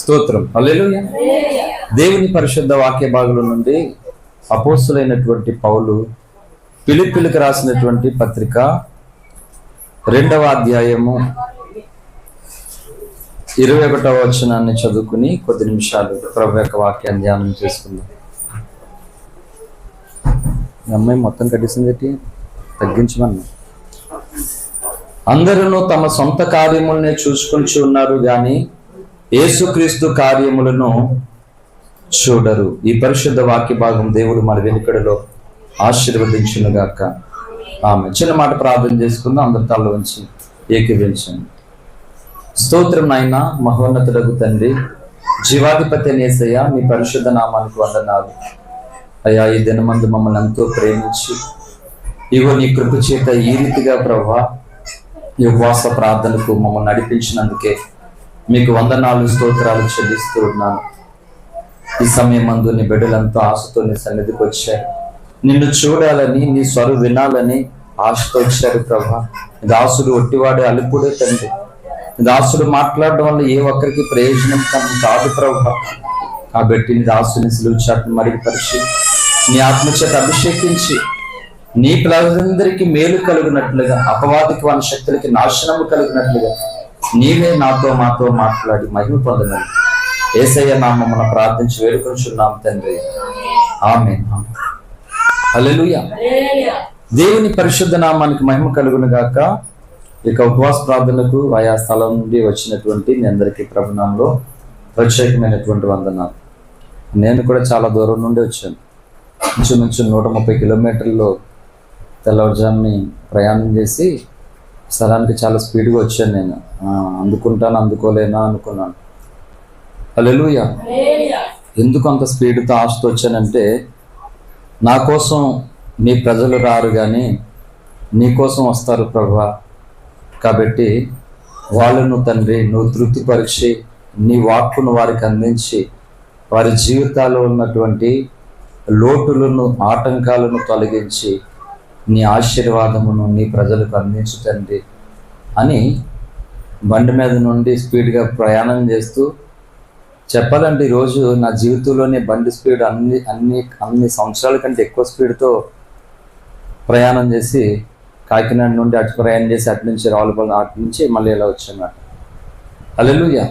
స్తోత్రం. హల్లెలూయా. దేవుని పరిశుద్ధ వాక్య భాగంలో నుండి అపోస్తులైనటువంటి పౌలు ఫిలిప్పీయులకు రాసినటువంటి పత్రిక 2వ అధ్యాయము 21వ వచనాన్ని చదువుకుని కొద్ది నిమిషాలు ప్రభు యొక్క వాక్యాన్ని ధ్యానం చేసుకుందాం. అమ్మాయి మొత్తం కట్టిసింది, తగ్గించమన్నా. అందరూ తమ సొంత కార్యములనే చూసుకొని ఉన్నారు గాని యేసుక్రీస్తు కార్యములను చూడరు. ఈ పరిశుద్ధ వాక్య భాగం దేవుడు మన వెనుకడలో ఆశీర్వదించునుగాక. ఆమె చిన్న మాట ప్రార్థన చేసుకుందాం. అందరి తల ఉంచి ఏకీవించండి. స్తోత్రం నాయన, మహోన్నతుడగు తండ్రి, జీవాధిపతి యేసయ్య, మీ పరిశుద్ధ నామానికి వందనాలు అయ్యా. ఈ దినమందు మమ్మల్ని ఎంతో ప్రేమించి ఇగో నీ కృప చేత ఈ రీతిగా ప్రభా ఈ ఉపవాస ప్రార్థనకు మమ్మల్ని నడిపించినందుకే మీకు వందనాలు, స్తోత్రాలు చెల్లిస్తూ ఉన్నాను. ఈ సమయం మందు నీ బిడ్డలంతా ఆశతో నీ సన్నిధికి వచ్చారు. నిన్ను చూడాలని, నీ స్వరం వినాలని ఆశతో వచ్చారు ప్రభా. దాసుడు ఒట్టివాడే అలుపుడే తండ్రి. దాసుడు మాట్లాడడం వల్ల ఏ ఒక్కరికి ప్రయోజనం కాదు ప్రభా. కాబట్టి నీ దాసుని సిలువ చాటును మరుగుపరిచి నీ ఆత్మచేత అభిషేకించి నీ ప్రజలందరికీ మేలు కలుగునట్లుగా, అపవాదికి వాని శక్తులకి నాశనము కలుగునట్లుగా నీవే నాతో మాతో మాట్లాడి మహిమ పొందమని యేసయ్య నామమున ప్రార్థించి వేడుకొంచున్నాం తండ్రి. ఆమేన్. హల్లెలూయా. దేవుని పరిశుద్ధ నామానికి మహిమ కలుగును గాక. ఇక ఉపవాస ప్రార్థనకు ఆయా స్థలం నుండి వచ్చినటువంటి మీ అందరికీ ప్రభునామంలో ప్రత్యేకమైనటువంటి వందనాలు. నేను కూడా చాలా దూరం నుండి వచ్చాను. ఇంచుమించు 130 కిలోమీటర్లు తెల్లవారుజాముని ప్రయాణం చేసి స్థలానికి చాలా స్పీడ్గా వచ్చాను. నేను అందుకుంటాను అందుకోలేనా అనుకున్నాను. హల్లెలూయా. ఎందుకు అంత స్పీడ్తో ఆశతో వచ్చానంటే, నా కోసం నీ ప్రజలు రారు కానీ నీ కోసం వస్తారు ప్రభా. కాబట్టి వాళ్ళను తండ్రి నువ్వు తృప్తిపరిచి నీ వాక్కును వారికి అందించి వారి జీవితాల్లో ఉన్నటువంటి లోటులను, ఆటంకాలను తొలగించి నీ ఆశీర్వాదమును నీ ప్రజలకు అందించు తండ్రి అని బండి మీద నుండి స్పీడ్గా ప్రయాణం చేస్తూ, చెప్పాలంటే ఈరోజు నా జీవితంలోనే బండి స్పీడ్ అన్ని సంవత్సరాల కంటే ఎక్కువ స్పీడ్తో ప్రయాణం చేసి కాకినాడ నుండి అటు ప్రయాణం చేసి అటు నుంచి రావులపాలెం, అటు నుంచి మళ్ళీ ఇలా వచ్చాను. హల్లెలూయా.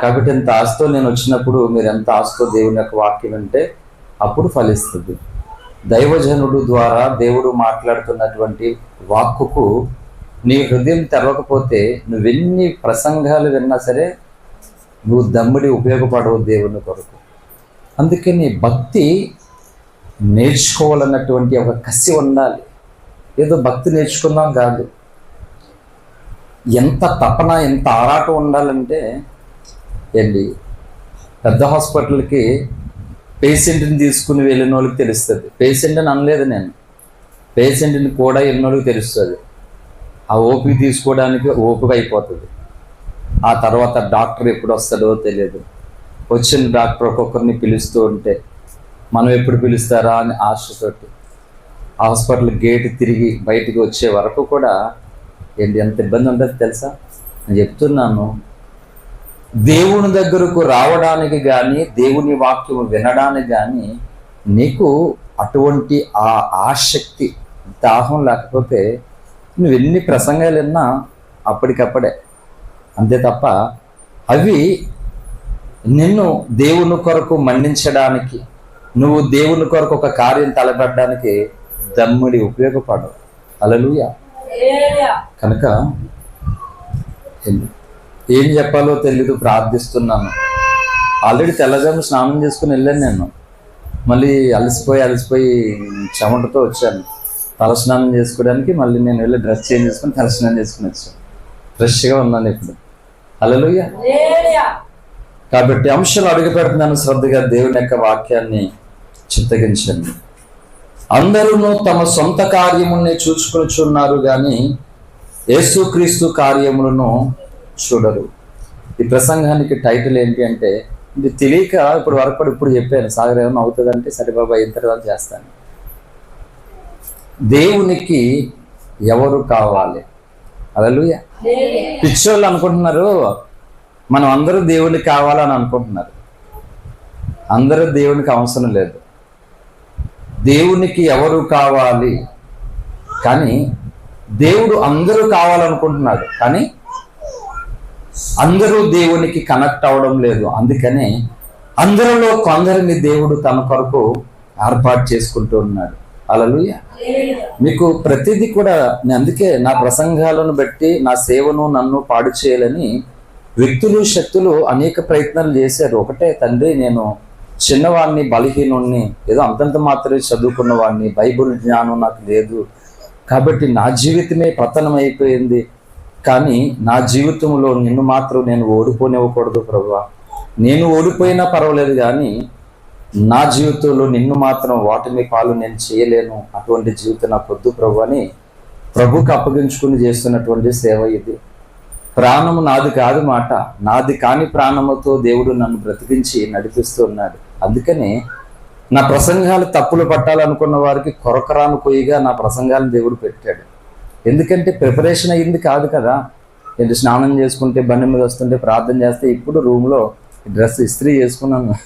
కాబట్టి ఎంత ఆశతో నేను వచ్చినప్పుడు మీరు ఎంత ఆశతో దేవుని యొక్క వాక్యం అంటే అప్పుడు ఫలిస్తుంది. దైవజనుడు ద్వారా దేవుడు మాట్లాడుతున్నటువంటి వాక్కుకు నీ హృదయం తెరవకపోతే నువ్వెన్ని ప్రసంగాలు విన్నా సరే నువ్వు దమ్ముడి ఉపయోగపడవు దేవుని కొరకు. అందుకే నీ భక్తి నేర్చుకోవాలన్నటువంటి ఒక కసి ఉండాలి. ఏదో భక్తి నేర్చుకుందాం కాదు, ఎంత తపన, ఎంత ఆరాటం ఉండాలంటే ఏంటి, పెద్ద హాస్పిటల్కి పేషెంట్ని తీసుకుని వెళ్ళిన వాళ్ళకి తెలుస్తుంది. పేషెంట్ అని అనలేదు నేను, పేషెంట్ని కూడా వెళ్ళిన వాళ్ళకి తెలుస్తుంది. ఆ ఓపీ తీసుకోవడానికి ఓపిక అయిపోతుంది. ఆ తర్వాత డాక్టర్ ఎప్పుడు వస్తాడో తెలియదు. వచ్చిన డాక్టర్ ఒక్కొక్కరిని పిలుస్తూ ఉంటే మనం ఎప్పుడు పిలుస్తారా అని ఆశతోటి హాస్పిటల్ గేట్ తిరిగి బయటికి వచ్చే వరకు కూడా ఎంత ఇబ్బంది ఉంటుంది తెలుసా. నేను చెప్తున్నాను, దేవుని దగ్గరకు రావడానికి కానీ దేవుని వాక్యం వినడానికి కానీ నీకు అటువంటి ఆ ఆసక్తి, దాహం లేకపోతే నువ్వు ఎన్ని ప్రసంగాలు విన్నా అప్పటికప్పుడే, అంతే తప్ప అవి నిన్ను దేవుని కొరకు మన్నించడానికి, నువ్వు దేవుని కొరకు ఒక కార్యం తలపెట్టడానికి దమ్ముడి ఉపయోగపడవు. హల్లెలూయా. కనుక ఏం చెప్పాలో తెలీదు, ప్రార్థిస్తున్నాను. ఆల్రెడీ తెల్లజాము స్నానం చేసుకుని వెళ్ళాను నేను. మళ్ళీ అలసిపోయి చెమటతో వచ్చాను. తలస్నానం చేసుకోవడానికి మళ్ళీ నేను వెళ్ళి డ్రెస్ చేంజ్ చేసుకుని తలస్నానం చేసుకుని వచ్చాను. ఫ్రెష్గా ఉన్నాను ఇప్పుడు. హల్లెలూయా. కాబట్టి అంశాలు అడుగు పెడుతున్నాను శ్రద్ధగా. దేవుని యొక్క వాక్యాన్ని చిత్తగించండి. అందరూ తమ సొంత కార్యముల్ని చూసుకొనిచున్నారు కానీ యేసుక్రీస్తు కార్యములను చూడరు. ఈ ప్రసంగానికి టైటిల్ ఏంటి అంటే, ఇది తెలియక ఇప్పుడు వరకు కూడా ఇప్పుడు చెప్పాను. సాగర్ ఏమైనా అవుతుందంటే సరే బాబా అయిన తర్వాత చేస్తాను. దేవునికి ఎవరు కావాలి? హల్లెలూయా. పిచ్చోళ్ళు అనుకుంటున్నారు మనం అందరూ దేవునికి కావాలని అనుకుంటున్నారు. అందరూ దేవునికి అవసరం లేదు. దేవునికి ఎవరు కావాలి? కానీ దేవుడు అందరూ కావాలనుకుంటున్నాడు, కానీ అందరూ దేవునికి కనెక్ట్ అవ్వడం లేదు. అందుకనే అందరిలో కొందరిని దేవుడు తన కొరకు ఏర్పాటు చేసుకుంటూ ఉన్నాడు. హల్లెలూయా. మీకు ప్రతిదీ కూడా అందుకే నా ప్రసంగాలను బట్టి నా సేవను నన్ను పాడు చేయాలని వ్యక్తులు శక్తులు అనేక ప్రయత్నాలు చేశారు. ఒకటే, తండ్రి నేను చిన్నవాడిని, బలహీనుణ్ణి, ఏదో అంతంత మాత్రమే చదువుకున్న వాడిని, బైబుల్ జ్ఞానం నాకు లేదు, కాబట్టి నా జీవితమే పతనం అయిపోయింది, కానీ నా జీవితంలో నిన్ను మాత్రం నేను ఓడిపోనివ్వకూడదు ప్రభువా. నేను ఓడిపోయినా పర్వాలేదు, కానీ నా జీవితంలో నిన్ను మాత్రం వాటిని పాలు నేను చేయలేను. అటువంటి జీవితం నాకు వద్దు ప్రభు అని ప్రభుకి అప్పగించుకుని చేస్తున్నటువంటి సేవ ఇది. ప్రాణము నాది కాదు మాట, నాది కాని ప్రాణముతో దేవుడు నన్ను బ్రతికించి నడిపిస్తూ ఉన్నాడు. అందుకని నా ప్రసంగాలు తప్పులు పట్టాలనుకున్న వారికి కొరకరాను కొయ్యిగా నా ప్రసంగాలను దేవుడు పెట్టాడు. ఎందుకంటే ప్రిపరేషన్ అయ్యింది కాదు కదా. నేను స్నానం చేసుకుంటే బండి మీద వస్తుంటే ప్రార్థన చేస్తే ఇప్పుడు రూమ్లో డ్రెస్ ఇస్త్రీ చేసుకున్నాను.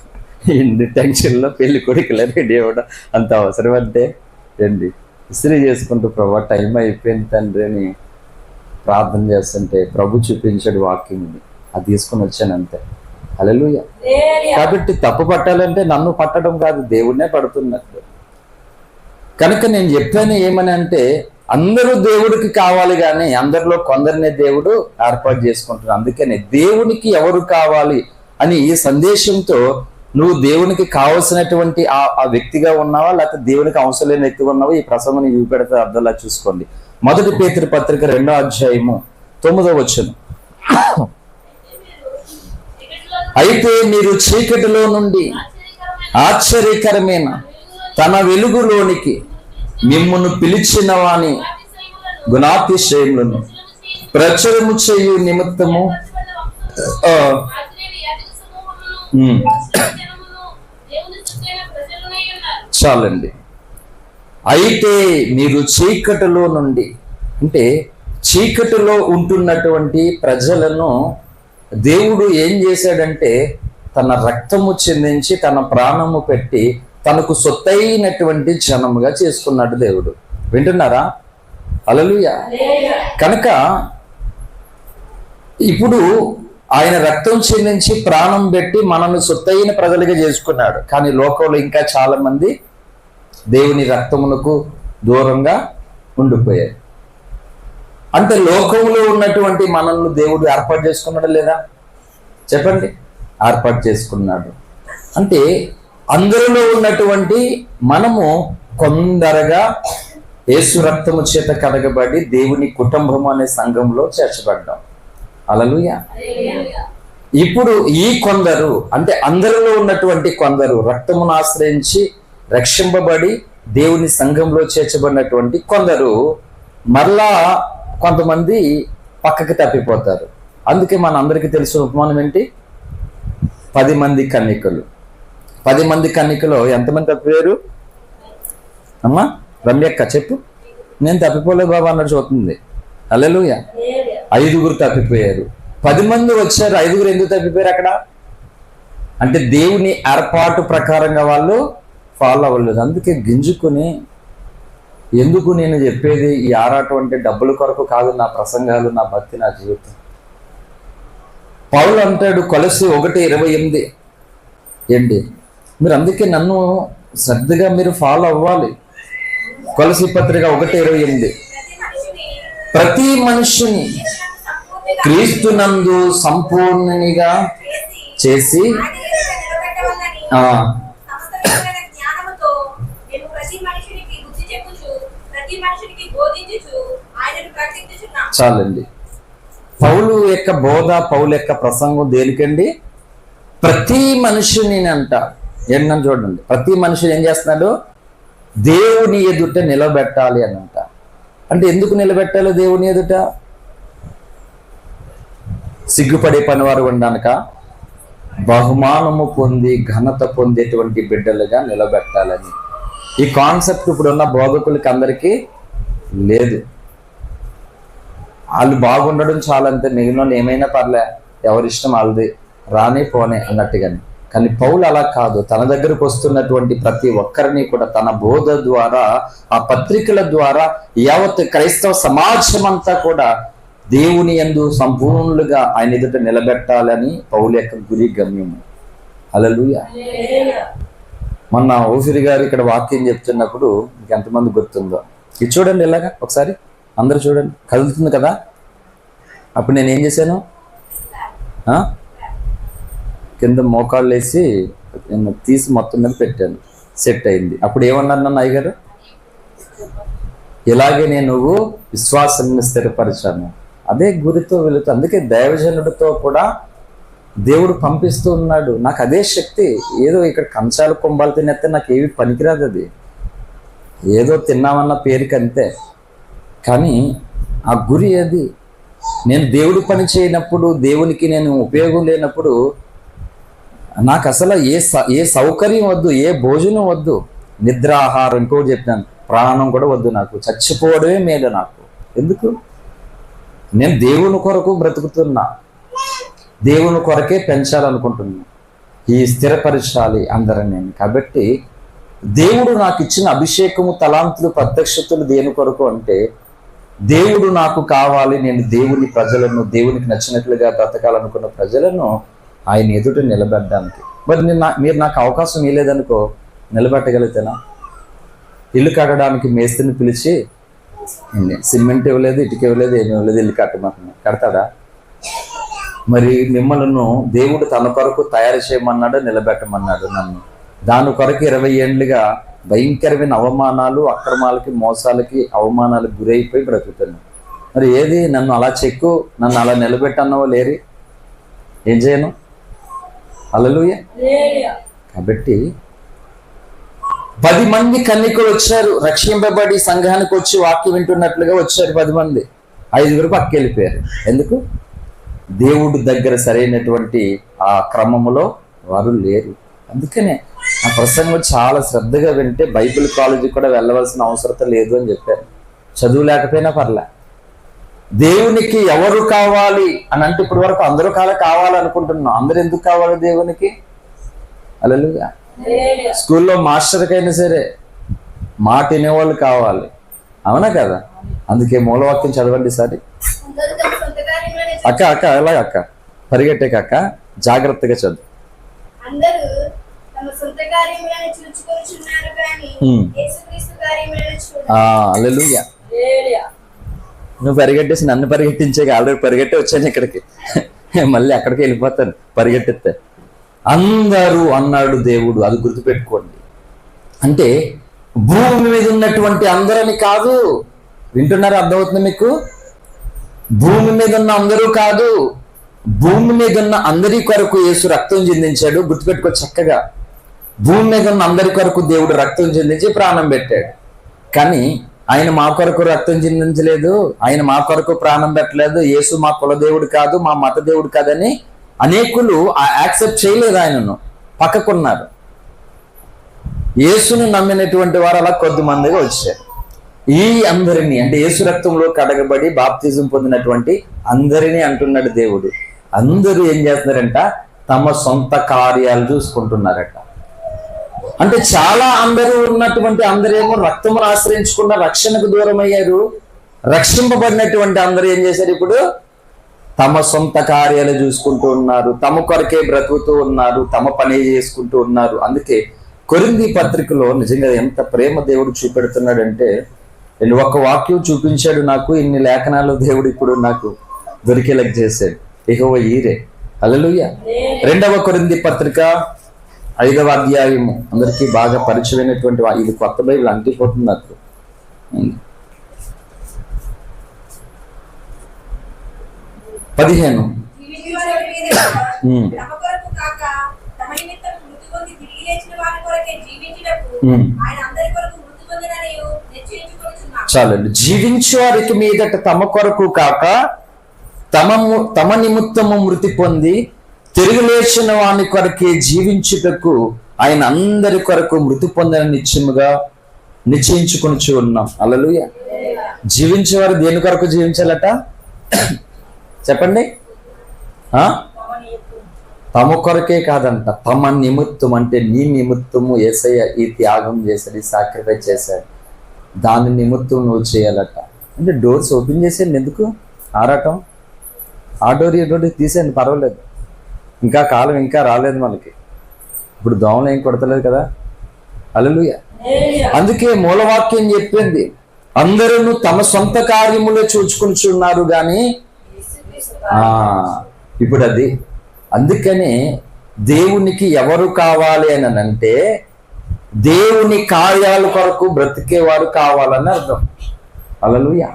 ఇంటి టెన్షన్లో పెళ్లి కొడుకులే రెడీ అవ్వడం అంత అవసరం అంటే ఏంటి, ఇస్త్రీ చేసుకుంటూ ప్రభు టైం అయిపోయింది తండ్రి అని ప్రార్థన చేస్తుంటే ప్రభు చూపించాడు వాకింగ్, అది తీసుకుని వచ్చాను అంతే. హల్లెలూయా. కాబట్టి తప్పు పట్టాలంటే నన్ను పట్టడం కాదు, దేవుడినే పడుతున్నట్టు. కనుక నేను చెప్పాను ఏమని అంటే, అందరూ దేవుడికి కావాలి, కానీ అందరిలో కొందరినే దేవుడు ఏర్పాటు చేసుకుంటున్నాడు. అందుకనే దేవునికి ఎవరు కావాలి అని ఈ సందేశంతో నువ్వు దేవునికి కావలసినటువంటి ఆ వ్యక్తిగా ఉన్నావా, లేకపోతే దేవునికి అవసరం లేని వ్యక్తిగా ఉన్నావా, ఈ ప్రసంగం చూపెడితే అర్థంలా చూసుకోండి. 1 పేతురు పత్రిక 2వ అధ్యాయము 9వ వచనం. అయితే మీరు చీకటిలో నుండి ఆశ్చర్యకరమైన తన వెలుగులోనికి మిమ్మును పిలిచిన వాని గుణాతిశయములను ప్రచురము చేయు నిమిత్తము చాలండి. అయితే మీరు చీకటిలో నుండి, అంటే చీకటిలో ఉంటున్నటువంటి ప్రజలను దేవుడు ఏం చేశాడంటే తన రక్తము చెందించి తన ప్రాణము పెట్టి తనకు సొత్తైనటువంటి జనముగా చేసుకున్నాడు దేవుడు. వింటున్నారా? హల్లెలూయా. కనుక ఇప్పుడు ఆయన రక్తం చెందించి ప్రాణం పెట్టి మనల్ని సొత్తైన ప్రజలుగా చేసుకున్నాడు. కానీ లోకంలో ఇంకా చాలా మంది దేవుని రక్తమునకు దూరంగా ఉండిపోయారు. అంటే లోకంలో ఉన్నటువంటి మనల్ని దేవుడు ఏర్పాటు చేసుకున్నాడు లేదా? చెప్పండి. ఏర్పాటు చేసుకున్నాడు. అంటే అందరిలో ఉన్నటువంటి మనము కొందరగా యేసు రక్తము చేత కడగబడి దేవుని కుటుంబం అనే సంఘంలో చేర్చబడ్డాం. హల్లెలూయా. ఇప్పుడు ఈ కొందరు, అంటే అందరిలో ఉన్నటువంటి కొందరు రక్తమును ఆశ్రయించి రక్షింపబడి దేవుని సంఘంలో చేర్చబడినటువంటి కొందరు మరలా కొంతమంది పక్కకి తప్పిపోతారు. అందుకే మన అందరికీ తెలిసిన ఉపమానం ఏంటి? 10 మంది కన్యకలు. 10 మంది కన్యకలో ఎంతమంది తప్పిపోయారు అమ్మా? రమ్యక్క చెప్పు. నేను తప్పిపోలేదు బాబా అన్నట్టు చూస్తుంది. హల్లెలూయా. 5 తప్పిపోయారు. 10 మంది వచ్చారు, 5 ఎందుకు తప్పిపోయారు అక్కడ? అంటే దేవుని ఏర్పాటు ప్రకారంగా వాళ్ళు ఫాలో అవ్వలేదు. అందుకే గింజుకుని, ఎందుకు నేను చెప్పేది ఈ ఆరాటం అంటే డబ్బుల కొరకు కాదు, నా ప్రసంగాలు, నా భక్తి, నా జీవితం. పౌలు అంటాడు కొలస్సీ 1:28 ఏంటి, మీరు అందుకే నన్ను శ్రద్ధగా మీరు ఫాలో అవ్వాలి. కొలస్సీ పత్రిక 1:28 ప్రతి మనిషిని క్రీస్తునందు సంపూర్ణునిగా చేసి చాలండి. పౌలు యొక్క బోధ, పౌలు యొక్క ప్రసంగం దేనికండి? ప్రతి మనిషిని అంట ఏంటని చూడండి. ప్రతి మనిషిని ఏం చేస్తున్నాడు? దేవుని ఎదుట నిలబెట్టాలి అని అంట. అంటే ఎందుకు నిలబెట్టాలి దేవుని ఎదుట? సిగ్గుపడే పనివారు ఉండడానిక? బహుమానము పొంది ఘనత పొందేటువంటి బిడ్డలుగా నిలబెట్టాలని. ఈ కాన్సెప్ట్ ఇప్పుడున్న బోధకులకి అందరికీ లేదు. వాళ్ళు బాగుండడం చాలా, అంతే, మిగిలిన ఏమైనా పర్లే, ఎవరిష్టం వాళ్ళది, రానే పోనే అన్నట్టుగాని. కానీ పౌలు అలా కాదు. తన దగ్గరకు వస్తున్నటువంటి ప్రతి ఒక్కరిని కూడా తన బోధ ద్వారా, ఆ పత్రికల ద్వారా యావత్ క్రైస్తవ సమాజం అంతా కూడా దేవుని యందు సంపూర్ణులుగా ఆయన ఎదుట నిలబెట్టాలని పౌలు యొక్క గురి గమ్యము. హల్లెలూయా. మొన్న ఓఫిరి గారు ఇక్కడ వాక్యం చెప్తున్నప్పుడు మీకు ఎంతమంది గుర్తుందో, ఇది చూడండి ఇలాగా ఒకసారి అందరూ చూడండి, కదులుతుంది కదా. అప్పుడు నేను ఏం చేశాను, కింద మోకాళ్ళు వేసి తీసి మొత్తం మీద పెట్టాను, సెట్ అయింది. అప్పుడు ఏమన్నారు నన్ను అయ్యగారు, ఇలాగే నేను నువ్వు విశ్వాసాన్ని స్థిరపరిచాను. అదే గురితో వెళుతూ, అందుకే దైవజనుడితో కూడా దేవుడు పంపిస్తూ ఉన్నాడు. నాకు అదే శక్తి. ఏదో ఇక్కడ కంచాలు కుంభాలు తినేస్తే నాకు ఏవి పనికిరాదు, అది ఏదో తిన్నామన్న పేరుకి అంతే. కానీ ఆ గురి అది. నేను దేవుడి పని చేయనప్పుడు, దేవునికి నేను ఉపయోగం లేనప్పుడు నాకు అసలు ఏ సౌకర్యం వద్దు, ఏ భోజనం వద్దు, నిద్ర ఆహారం ఇంకోటి చెప్పినాను, ప్రాణం కూడా వద్దు, నాకు చచ్చిపోవడమే మేలు నాకు. ఎందుకు? నేను దేవుని కొరకు బ్రతుకుతున్నా, దేవుని కొరకే పెంచాలనుకుంటున్నా, ఈ స్థిరపరచాలి అందరని నేను. కాబట్టి దేవుడు నాకు ఇచ్చిన అభిషేకము, తలాంతులు, ప్రత్యక్షతలు దేని కొరకు అంటే దేవుడు నాకు కావాలి, నేను దేవుని ప్రజలను, దేవునికి నచ్చినట్లుగా బ్రతకాలనుకున్న ప్రజలను ఆయన ఎదుట నిలబెట్టడానికి. మరి మీరు నాకు అవకాశం ఇవ్వలేదనుకో, నిలబెట్టగలిగితేనా? ఇల్లు కట్టడానికి మేస్త్రిని పిలిచి సిమెంట్ ఇవ్వలేదు, ఇటుక ఇవ్వలేదు, ఏమి ఇవ్వలేదు, ఇల్లు కట్టమన్నా కడతాడా? మరి మిమ్మల్ని దేవుడు తన కొరకు తయారు చేయమన్నాడు, నిలబెట్టమన్నాడు నన్ను. దాని కొరకు 20 ఏళ్ళుగా భయంకరమైన అవమానాలు, అక్రమాలకి, మోసాలకి, అవమానాలకు గురైపోయి బ్రతుకుతాను. మరి ఏది నన్ను అలా చెక్కు, నన్ను అలా నిలబెట్టన్నావో లేరి, ఏం చేయను? హల్లెలూయా. కాబట్టి 10 మంది కన్యకులు వచ్చారు, రక్షింపబడి సంఘానికి వచ్చి వాక్యం వింటున్నట్లుగా వచ్చారు 10 మంది. 5 పక్కకి వెళ్ళిపోయారు. ఎందుకు? దేవుడి దగ్గర సరైనటువంటి ఆ క్రమములో వారు లేరు. అందుకనే ఆ ప్రసంగం చాలా శ్రద్ధగా వింటే బైబిల్ కాలేజీ కూడా వెళ్ళవలసిన అవసరం లేదు అని చెప్పారు. చదువు లేకపోయినా పర్లే. దేవునికి ఎవరు కావాలి అని అంటే ఇప్పటి వరకు అందరూ కావాలనుకుంటున్నాం. అందరు ఎందుకు కావాలి దేవునికి? హల్లెలూయా. స్కూల్లో మాస్టర్కైనా సరే మాట వినేవాళ్ళు కావాలి, అవునా కదా? అందుకే మూలవాక్యం చదవండి సారి. అక్క ఎలాగ అక్క, పరిగెట్టే అక్క, జాగ్రత్తగా చదువు. హల్లెలూయా. నువ్వు పరిగెట్టేసి నన్ను పరిగెట్టించే, ఆల్రెడీ పరిగెట్టే వచ్చాను ఇక్కడికి, మళ్ళీ అక్కడికి వెళ్ళిపోతాను పరిగెట్టిస్తే. అందరూ అన్నాడు దేవుడు, అది గుర్తుపెట్టుకోండి. అంటే భూమి మీద ఉన్నటువంటి అందరని కాదు. వింటున్నారా? అర్థమవుతుంది మీకు? భూమి మీద ఉన్న అందరూ కాదు, భూమి మీద ఉన్న అందరి కొరకు యేసు రక్తం చెందించాడు. గుర్తుపెట్టుకో చక్కగా. భూమి మీద ఉన్న అందరి కొరకు దేవుడు రక్తం చెందించి ప్రాణం పెట్టాడు. కానీ ఆయన మా కొరకు రక్తం చెందించలేదు, ఆయన మా కొరకు ప్రాణం పెట్టలేదు. యేసు మా కుల దేవుడు కాదు, మా మత దేవుడు కాదని అనేకులు యాక్సెప్ట్ చేయలేదు, ఆయనను పక్కకున్నారు. యేసును నమ్మినటువంటి వారు అలా కొద్దిమందిగా వచ్చారు. ఈ అందరినీ అంటే యేసు రక్తంలో కడగబడి బాప్తిజం పొందినటువంటి అందరినీ అంటున్నాడు దేవుడు. అందరూ ఏం చేస్తున్నారంట? తమ సొంత కార్యాలు చూసుకుంటున్నారట. అంటే చాలా అందరూ ఉన్నటువంటి అందరేమో రక్తమును ఆశ్రయించకుండా రక్షణకు దూరం అయ్యారు. రక్షింపబడినటువంటి అందరూ ఏం చేశారు? ఇప్పుడు తమ సొంత కార్యాలు చూసుకుంటూ ఉన్నారు, తమ కొరకే బ్రతుకుతూ ఉన్నారు, తమ పని చేసుకుంటూ ఉన్నారు. అందుకే కొరింథీ పత్రికలో నిజంగా ఎంత ప్రేమ దేవుడు చూపెడుతున్నాడంటే, ఒక వాక్యం చూపించాడు నాకు, ఇన్ని లేఖనాలు దేవుడు ఇప్పుడు నాకు దొరికేలా చేశాడు. యెహోవా ఈరే. హల్లెలూయా. 2వ కొరింథీ పత్రిక 5వ అధ్యాయము అందరికీ బాగా పరిచయమైనటువంటి, ఇది కొత్త బైబిల్ అంటిపోతుంది నాకు. 15 చాలండి. జీవించే వారికి మీదట తమ కొరకు కాక తమ నిమిత్తము మృతి పొంది తిరిగి లేచిన వాని కొరకే జీవించుటకు ఆయన అందరి కొరకు మృతి పొందిన నిశ్చయించుకొని ఉన్నాం. హల్లెలూయా. జీవించేవారు దేని కొరకు జీవించాలట చెప్పండి? తమ కొరకే కాదంట, తమ నిమిత్తం, అంటే నీ నిమిత్తము యేసయ్య ఈ త్యాగం చేశాడు, ఈ సాక్రిఫైస్ చేశాడు, దాని నిమిత్తం నువ్వు చేయాలట. అంటే డోర్స్ ఓపెన్ చేసేయండి, ఎందుకు ఆరాటం? ఆ డోర్ ఈ డోర్ తీసేయండి, పర్వాలేదు. ఇంకా కాలం ఇంకా రాలేదు మనకి, ఇప్పుడు దోమలు ఏం కొడతలేదు కదా. హల్లెలూయా. అందుకే మూలవాక్యం చెప్పింది, అందరూ తమ సొంత కార్యములే చూచుకుంటున్నారు కానీ ఇప్పుడు అది. అందుకని దేవునికి ఎవరు కావాలి అని అంటే దేవుని కార్యాల కొరకు బ్రతికేవారు కావాలని అర్థం. హల్లెలూయా.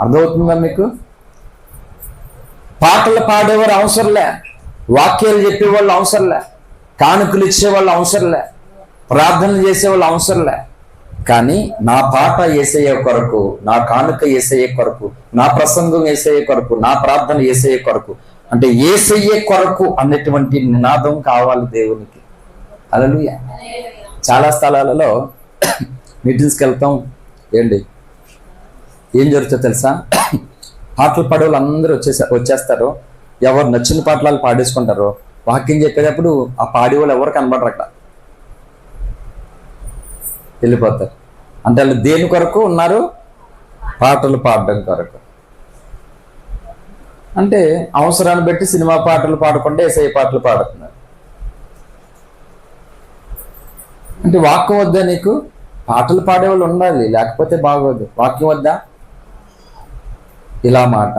అర్థమవుతుందా మీకు? పాటలు పాడేవారు అవసరంలే, వాక్యాలు చెప్పేవాళ్ళు అవసరంలే, కానుకలు ఇచ్చేవాళ్ళు అవసరంలే, ప్రార్థనలు చేసేవాళ్ళు అవసరంలే. కానీ నా పాట యేసయ్య కొరకు, నా కానుక యేసయ్య కొరకు, నా ప్రసంగం యేసయ్య కొరకు, నా ప్రార్థన యేసయ్య కొరకు, అంటే యేసయ్య కొరకు అన్నటువంటి నినాదం కావాలి దేవునికి. హల్లెలూయా. చాలా స్థలాలలో మీటింగ్స్కి వెళ్తాం, ఏంటి ఏం జరుగుతుందో తెలుసా? పాటలు పాడే వాళ్ళు అందరూ వచ్చేస్తారు, ఎవరు నచ్చిన పాటలు పాడేసుకుంటారు. వాక్యం చెప్పేటప్పుడు ఆ పాడే వాళ్ళు ఎవరు కనబడరు, అక్కడ వెళ్ళిపోతారు. అంటే వాళ్ళు దేని కొరకు ఉన్నారు? పాటలు పాడడం కొరకు. అంటే అవసరాన్ని బట్టి సినిమా పాటలు పాడకుండా యేసయ్య పాటలు పాడుతున్నారు. అంటే వాక్యం వద్దా నీకు? పాటలు పాడేవాళ్ళు ఉండాలి, లేకపోతే బాగోదు. వాక్యం వద్దా? ఇలా మాట,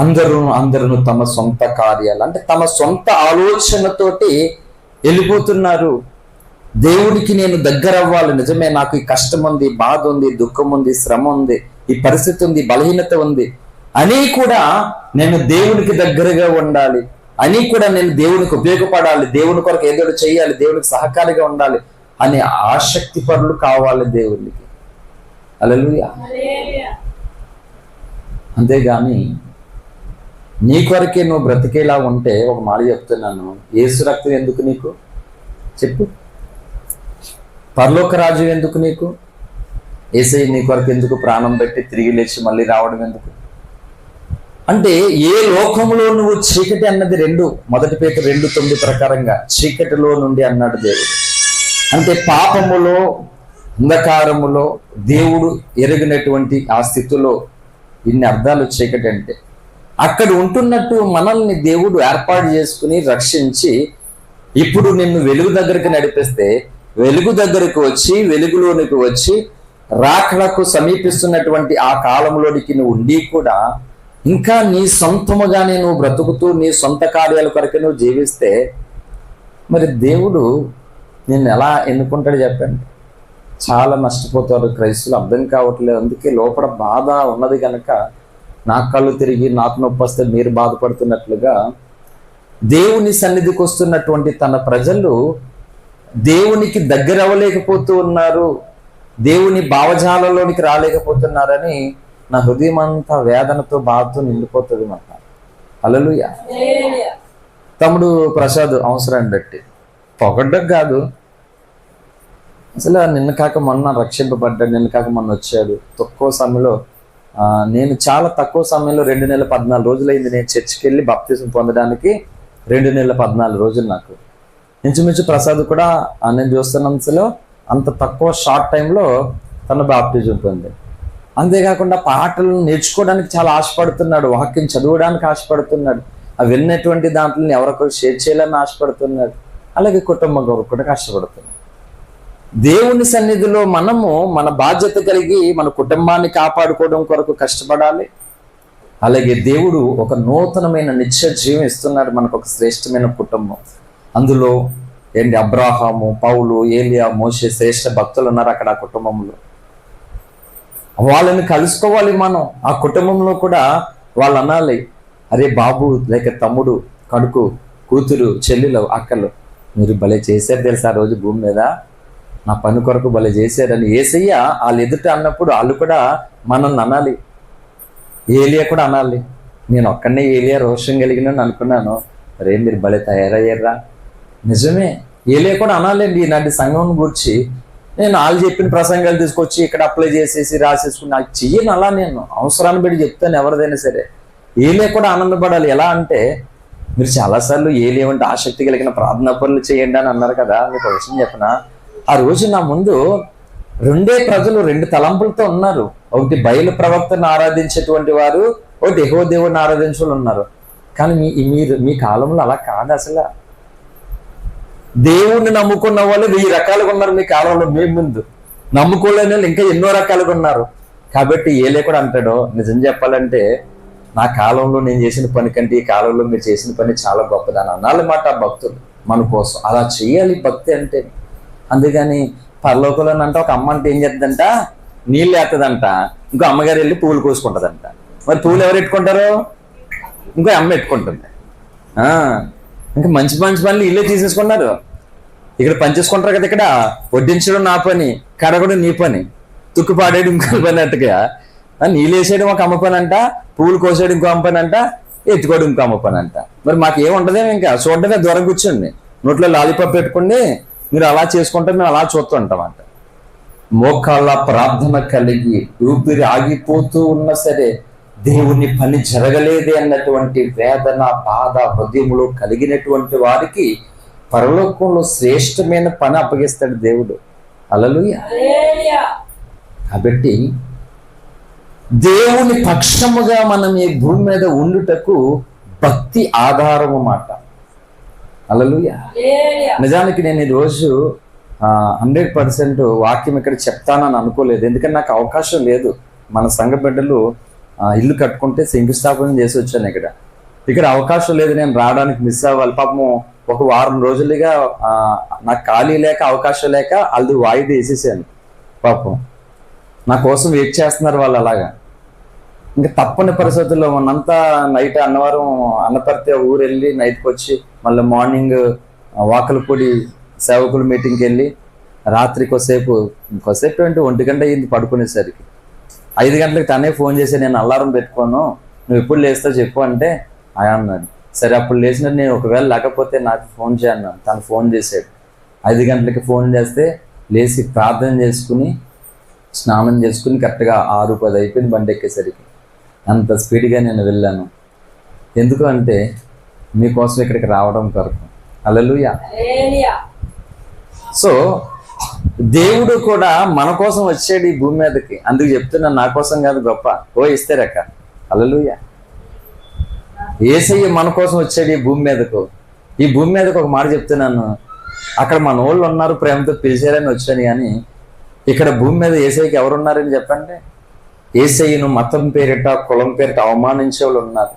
అందరూ తమ సొంత కార్యాలు, అంటే తమ సొంత ఆలోచనతోటి వెళ్ళిపోతున్నారు. దేవుడికి నేను దగ్గర అవ్వాలి, నిజమే, నాకు ఈ కష్టం ఉంది, బాధ ఉంది, దుఃఖం ఉంది, శ్రమ ఉంది, ఈ పరిస్థితి ఉంది, బలహీనత ఉంది అని కూడా నేను దేవునికి దగ్గరగా ఉండాలి అని కూడా నేను దేవునికి ఉపయోగపడాలి, దేవుని కొరకు ఏదో చేయాలి, దేవునికి సహకారిగా ఉండాలి అనే ఆసక్తి పరులు కావాలి దేవునికి. హల్లెలూయా. అంతేగాని నీ కొరకే నువ్వు బ్రతికేలా ఉంటే, ఒక మాట చెప్తున్నాను, యేసు రక్తం ఎందుకు నీకు చెప్పు? పరలోక రాజ్యం ఎందుకు నీకు? యేసయ్య నీ కొరకు ఎందుకు ప్రాణం పెట్టి తిరిగి లేచి మళ్ళీ రావడం ఎందుకు? అంటే ఏ లోకంలో నువ్వు చీకటి అన్నది 1 పేతురు 2:9 ప్రకారంగా చీకటిలో నుండి అన్నాడు దేవుడు. అంటే పాపములో, అంధకారములో దేవుడు ఎరిగినటువంటి ఆ స్థితిలో ఇన్ని అర్థాలు చీకటి అంటే. అక్కడ ఉంటున్నట్టు మనల్ని దేవుడు ఏర్పాటు చేసుకుని రక్షించి ఇప్పుడు నిన్ను వెలుగు దగ్గరికి నడిపిస్తే, వెలుగు దగ్గరకు వచ్చి, వెలుగులోనికి వచ్చి రాకడకు సమీపిస్తున్నటువంటి ఆ కాలంలోనికి నువ్వు ఉండి కూడా ఇంకా నీ సొంతముగానే నువ్వు బ్రతుకుతూ నీ సొంత కార్యాల కొరకు నువ్వు జీవిస్తే మరి దేవుడు నిన్ను ఎలా ఎన్నుకుంటాడు చెప్పండి? చాలా నష్టపోతారు క్రైస్తవులు, అర్థం కావట్లేదు. అందుకే లోపల బాధ ఉన్నది కనుక నా కళ్ళు తిరిగి నాకు నొప్పి వస్తే మీరు బాధపడుతున్నట్లుగా దేవుని సన్నిధికి వస్తున్నటువంటి తన ప్రజలు దేవునికి దగ్గర అవ్వలేకపోతూ ఉన్నారు, దేవుని భావజాలంలోనికి రాలేకపోతున్నారని నా హృదయం అంతా వేదనతో, బాధతో నిండిపోతుంది మాట. హల్లెలూయా. తమ్ముడు ప్రసాద్ అవసరాన్ని బట్టి పొగడ్డం కాదు, అసలు నిన్న కాక మొన్న రక్షింపబడ్డాడు, నిన్న కాక మొన్న వచ్చాడు. తక్కువ సమయంలో, నేను చాలా తక్కువ సమయంలో 2 నెలల 14 రోజులైంది నేను చర్చికి వెళ్ళి బాప్తిజం పొందడానికి. 2 నెలల 14 రోజులు నాకు ఇంచుమించు. ప్రసాద్ కూడా నేను చూస్తున్నంతలో అంత తక్కువ షార్ట్ టైంలో తన బాప్తిజం పొందాడు. అంతేకాకుండా పాటలు నేర్చుకోవడానికి చాలా ఆశపడుతున్నాడు, వాక్యం చదవడానికి ఆశపడుతున్నాడు, అవి విన్నటువంటి దాంట్లో ఎవరికొకరు షేర్ చేయాలని ఆశపడుతున్నాడు. అలాగే కుటుంబం కొరకు కూడా కష్టపడుతున్నాడు. దేవుని సన్నిధిలో మనము మన బాధ్యత కలిగి మన కుటుంబాన్ని కాపాడుకోవడం కొరకు కష్టపడాలి. అలాగే దేవుడు ఒక నూతనమైన నిత్య జీవం ఇస్తున్నాడు మనకు, ఒక శ్రేష్టమైన కుటుంబం. అందులో అబ్రాహాము, పౌలు, ఏలియా, మోషే శ్రేష్ఠ భక్తులు ఉన్నారు అక్కడ ఆ కుటుంబంలో. వాళ్ళని కలుసుకోవాలి మనం. ఆ కుటుంబంలో కూడా వాళ్ళు అనాలి, అరే బాబు, లేక తమ్ముడు, కడుకు, కూతురు, చెల్లెలు, అక్కలు, మీరు భలే చేశారు తెలుసా ఆ రోజు భూమి మీద, నా పని కొరకు భలే చేశారని యేసయ్య వాళ్ళు ఎదుట అన్నప్పుడు వాళ్ళు కూడా మనల్ని అనాలి. ఏలియా కూడా అనాలి, నేను ఒక్కడనే ఏలియా రోషం కలిగిన అనుకున్నాను, అరే మీరు భలే తయారయ్యారా. నిజమే, ఏలియా కూడా అనాలండి. ఇలాంటి సంఘం గురించి నేను వాళ్ళు చెప్పిన ప్రసంగాలు తీసుకొచ్చి ఇక్కడ అప్లై చేసేసి రాసేసుకుని నాకు చెయ్యను. అలా నేను అవసరాన్ని బట్టి చెప్తాను ఎవరిదైనా సరే. ఏలియా కూడా ఆనందపడాలి. ఎలా అంటే మీరు చాలాసార్లు ఏలేమంటే ఆసక్తి కలిగిన ప్రార్థనా పనులు చేయండి అని అన్నారు కదా. మీకు ఒక విషయం చెప్పనా, ఆ రోజు నా ముందు ప్రజలు 2 తలంపులతో ఉన్నారు. ఒకటి బయలు ప్రవక్తను ఆరాధించేటువంటి వారు, ఒకటి యెహోవా దేవుని ఆరాధించే వాళ్ళు ఉన్నారు. కానీ మీ కాలంలో అలా కాదు అసలు. దేవుణ్ణి నమ్ముకున్న వాళ్ళు 1000 రకాలుగా ఉన్నారు మీ కాలంలో. మీ ముందు నమ్ముకోలేని వాళ్ళు ఇంకా ఎన్నో రకాలుగా ఉన్నారు. కాబట్టి ఏలే కూడా అంటాడో, నిజం చెప్పాలంటే నా కాలంలో నేను చేసిన పని కంటే ఈ కాలంలో మీరు చేసిన పని చాలా గొప్పదని అనాలన్నమాట భక్తులు మన కోసం. అలా చేయాలి భక్తి అంటే. అందుకని పరలోకంలో అంటే ఒక అమ్మ అంటే ఏం చేద్దంట, నీళ్ళు వేస్తుందంట, ఇంకో అమ్మగారు వెళ్ళి పూలు కోసుకుంటుందంట. మరి పూలు ఎవరు ఎట్టుకుంటారు? ఇంకో అమ్మ ఎట్టుకుంటుంది. ఇంకా మంచి మంచి పనులు ఇల్లే తీసేసుకున్నారు. ఇక్కడ పనిచేసుకుంటారు కదా, ఇక్కడ వడ్డించడం నా పని, కడగడం నీ పని, తుక్కు పాడేయడం ఇంకో పని అట్టుగా, నీళ్ళు వేసేయడం ఒక అమ్మ పని అంట, పూలు కోసేయడం ఇంకో అమ్మ పని అంట, ఎత్తుకోవడం ఇంకో అమ్మ పని అంట. మరి మాకు ఏముంటదేమో, ఇంకా చూడటమే దూరం కూర్చోండి, నోట్లో లాలిపాప్ పెట్టుకోండి, మీరు అలా చేసుకుంటే మేము అలా చూస్తుంటామంట. మోకాళ్ళ ప్రార్థన కలిగి ఊపిరి ఆగిపోతూ ఉన్నా సరే దేవుని పని జరగలేదే అన్నటువంటి వేదన, బాధ హృదయంలో కలిగినటువంటి వారికి పరలోకంలో శ్రేష్టమైన పని అప్పగిస్తాడు దేవుడు. హల్లెలూయా. కాబట్టి దేవుని పక్షముగా మనం ఈ భూమి మీద ఉండుటకు భక్తి ఆధారము మాట. హల్లెలూయా. నిజానికి నేను ఈరోజు 100% వాక్యం ఇక్కడ చెప్తానని అనుకోలేదు. ఎందుకంటే నాకు అవకాశం లేదు. మన సంఘ బిడ్డలు ఇల్లు కట్టుకుంటే శంకుస్థాపన చేసి వచ్చాను. ఇక్కడ అవకాశం లేదు, నేను రావడానికి మిస్ అవ్వాలి. పాపము ఒక వారం రోజులుగా నాకు ఖాళీ లేక, అవకాశం లేక వాళ్ళు వాయిదా వేసేసాను. పాపం నా కోసం వెయిట్ చేస్తున్నారు వాళ్ళు. అలాగా ఇంకా తప్పని పరిస్థితుల్లో మొన్నంతా నైట్ అన్నవరం అన్నపర్తి ఊరు వెళ్ళి నైట్కి వచ్చి మళ్ళీ మార్నింగ్ వాకలపూడి సేవకుల మీటింగ్కి వెళ్ళి రాత్రి కొద్దిసేపు అంటే 1 గంట అయ్యింది పడుకునేసరికి. 5 గంటలకు తనే ఫోన్ చేసి, నేను అలారం పెట్టుకోను, నువ్వు ఎప్పుడు లేస్తావు చెప్పు అంటే అన్నాడు. సరే అప్పుడు లేచినట్టు, నేను ఒకవేళ లేకపోతే నాకు ఫోన్ చేయను. తను ఫోన్ చేశాడు. 5 గంటలకి ఫోన్ చేస్తే లేచి ప్రార్థన చేసుకుని స్నానం చేసుకుని కరెక్ట్గా 6-10 అయిపోయింది బండి ఎక్కేసరికి. అంత స్పీడ్గా నేను వెళ్ళాను. ఎందుకు అంటే మీకోసం ఇక్కడికి రావడం కొరకు. హల్లెలూయా. సో దేవుడు కూడా మన కోసం వచ్చాడు ఈ భూమి మీదకి. అందుకు చెప్తున్నాను, నా కోసం కాదు గొప్ప, ఇస్తారక్క. హల్లెలూయా. యేసయ్య మన కోసం వచ్చాడు ఈ భూమి మీదకు. ఈ భూమి మీదకు ఒక మాట చెప్తున్నాను, అక్కడ మన వాళ్ళు ఉన్నారు, ప్రేమతో పిలిచారని వచ్చాను. కానీ ఇక్కడ భూమి మీద యేసయ్యకి ఎవరున్నారని చెప్పండి. యేసయ్యను మతం పేరిట, కులం పేరిట అవమానించే వాళ్ళు ఉన్నారు.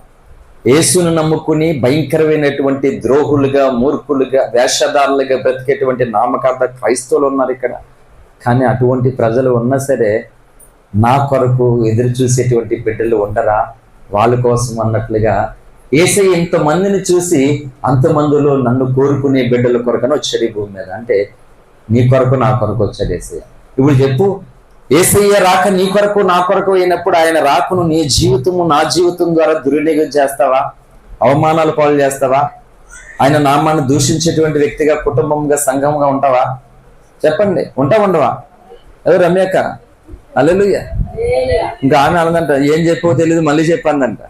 యేసును నమ్ముకుని భయంకరమైనటువంటి ద్రోహులుగా, మూర్ఖులుగా, వేషధారులుగా బ్రతికేటువంటి నామకార్థ క్రైస్తవులు ఉన్నారు ఇక్కడ. కానీ అటువంటి ప్రజలు ఉన్నా సరే నా కొరకు ఎదురు చూసేటువంటి బిడ్డలు ఉండరా వాళ్ళ కోసం అన్నట్లుగా యేసయ్య ఇంతమందిని చూసి అంతమందిలో నన్ను కోరుకునే బిడ్డల కొరకని వచ్చాడు ఈ భూమి మీద. అంటే నీ కొరకు నా కొరకు వచ్చాడు యేసయ్య. ఇప్పుడు చెప్పు, యేసయ్య రాక నీ కొరకు నా కొరకు అయినప్పుడు ఆయన రాకను నీ జీవితము నా జీవితం ద్వారా దుర్వినియోగం చేస్తావా? అవమానాలు పాలు చేస్తావా? ఆయన నామాన్ని దూషించేటువంటి వ్యక్తిగా, కుటుంబంగా, సంఘంగా ఉంటావా? చెప్పండి, ఉండవా? ఎవరు రమ్యక్క? హల్లెలూయా. ఇంకా ఆమె అన్నదంట, ఏం చెప్పో తెలియదు మళ్ళీ చెప్పందంట.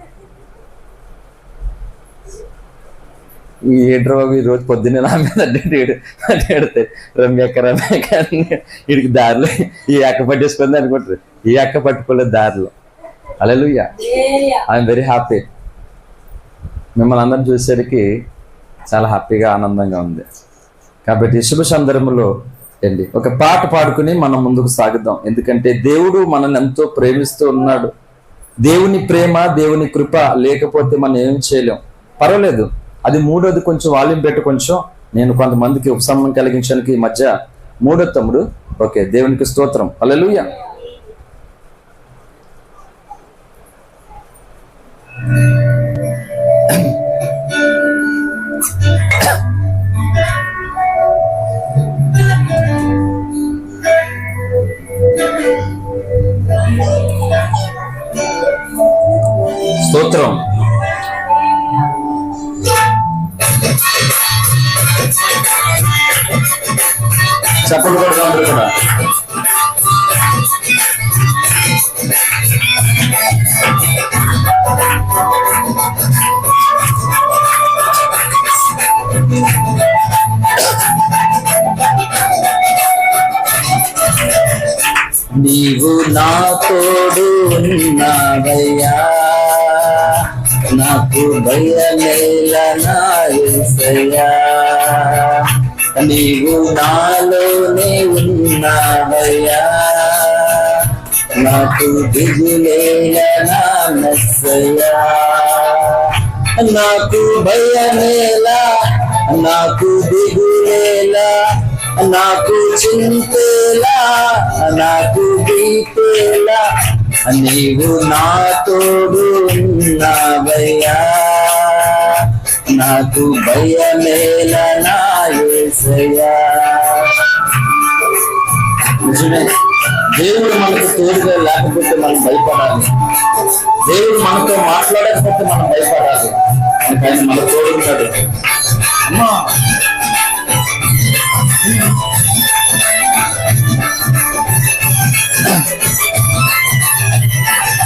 ఈ ఏంట్రో ఈ రోజు పొద్దున్నే నా మీద అడ్డాడితే రమ్యక్క వీడికి దారిలో ఈ అక్క పట్టేసుకుంది అనుకుంటారు. ఈ అక్క పట్టుకోలేదు దారిలో. హల్లెలూయా. I'm very happy. మిమ్మల్ని అందరం చూసేసరికి చాలా హ్యాపీగా, ఆనందంగా ఉంది. కాబట్టి శుభ సందర్భంలో ఒక పాట పాడుకుని మనం ముందుకు సాగుదాం. ఎందుకంటే దేవుడు మనల్ని ఎంతో ప్రేమిస్తూ ఉన్నాడు. దేవుని ప్రేమ, దేవుని కృప లేకపోతే మనం ఏం చేయలేం. పర్వాలేదు, అది 3వది కొంచెం వాల్యూమ్ పెట్టు. కొంచెం నేను కొంతమందికి ఉపశమనం కలిగించడానికి ఈ మధ్య 3వ తమ్ముడు. ఓకే, దేవునికి స్తోత్రం. హల్లెలూయా. స్తోత్రం. చెప్పలు కూడా అందరూ కూడా. నా తోడు ఉన్నావయ్యా, నాకు భయమేలా నా యేసయ్యా. నీవు నాలోనే ఉన్నావయ్యా, నాకు దిగులేలా నా మెస్సయ్యా. నాకు భయమేలా, నాకు దిగులేలా, నాకు చింతేలా, నాకు భీతేలా, నీవు నా తోడు ఉన్నావయ్యా, నాకు భయమేలా నా యేసయ్యా. నిజమే, దేవుడు మనకు తోడుగా లేకపోతే మనం భయపడాలి. దేవుడు మనతో మాట్లాడకపోతే మనం భయపడాలి. ఆయన మన తోడుంటాడు. అమ్మా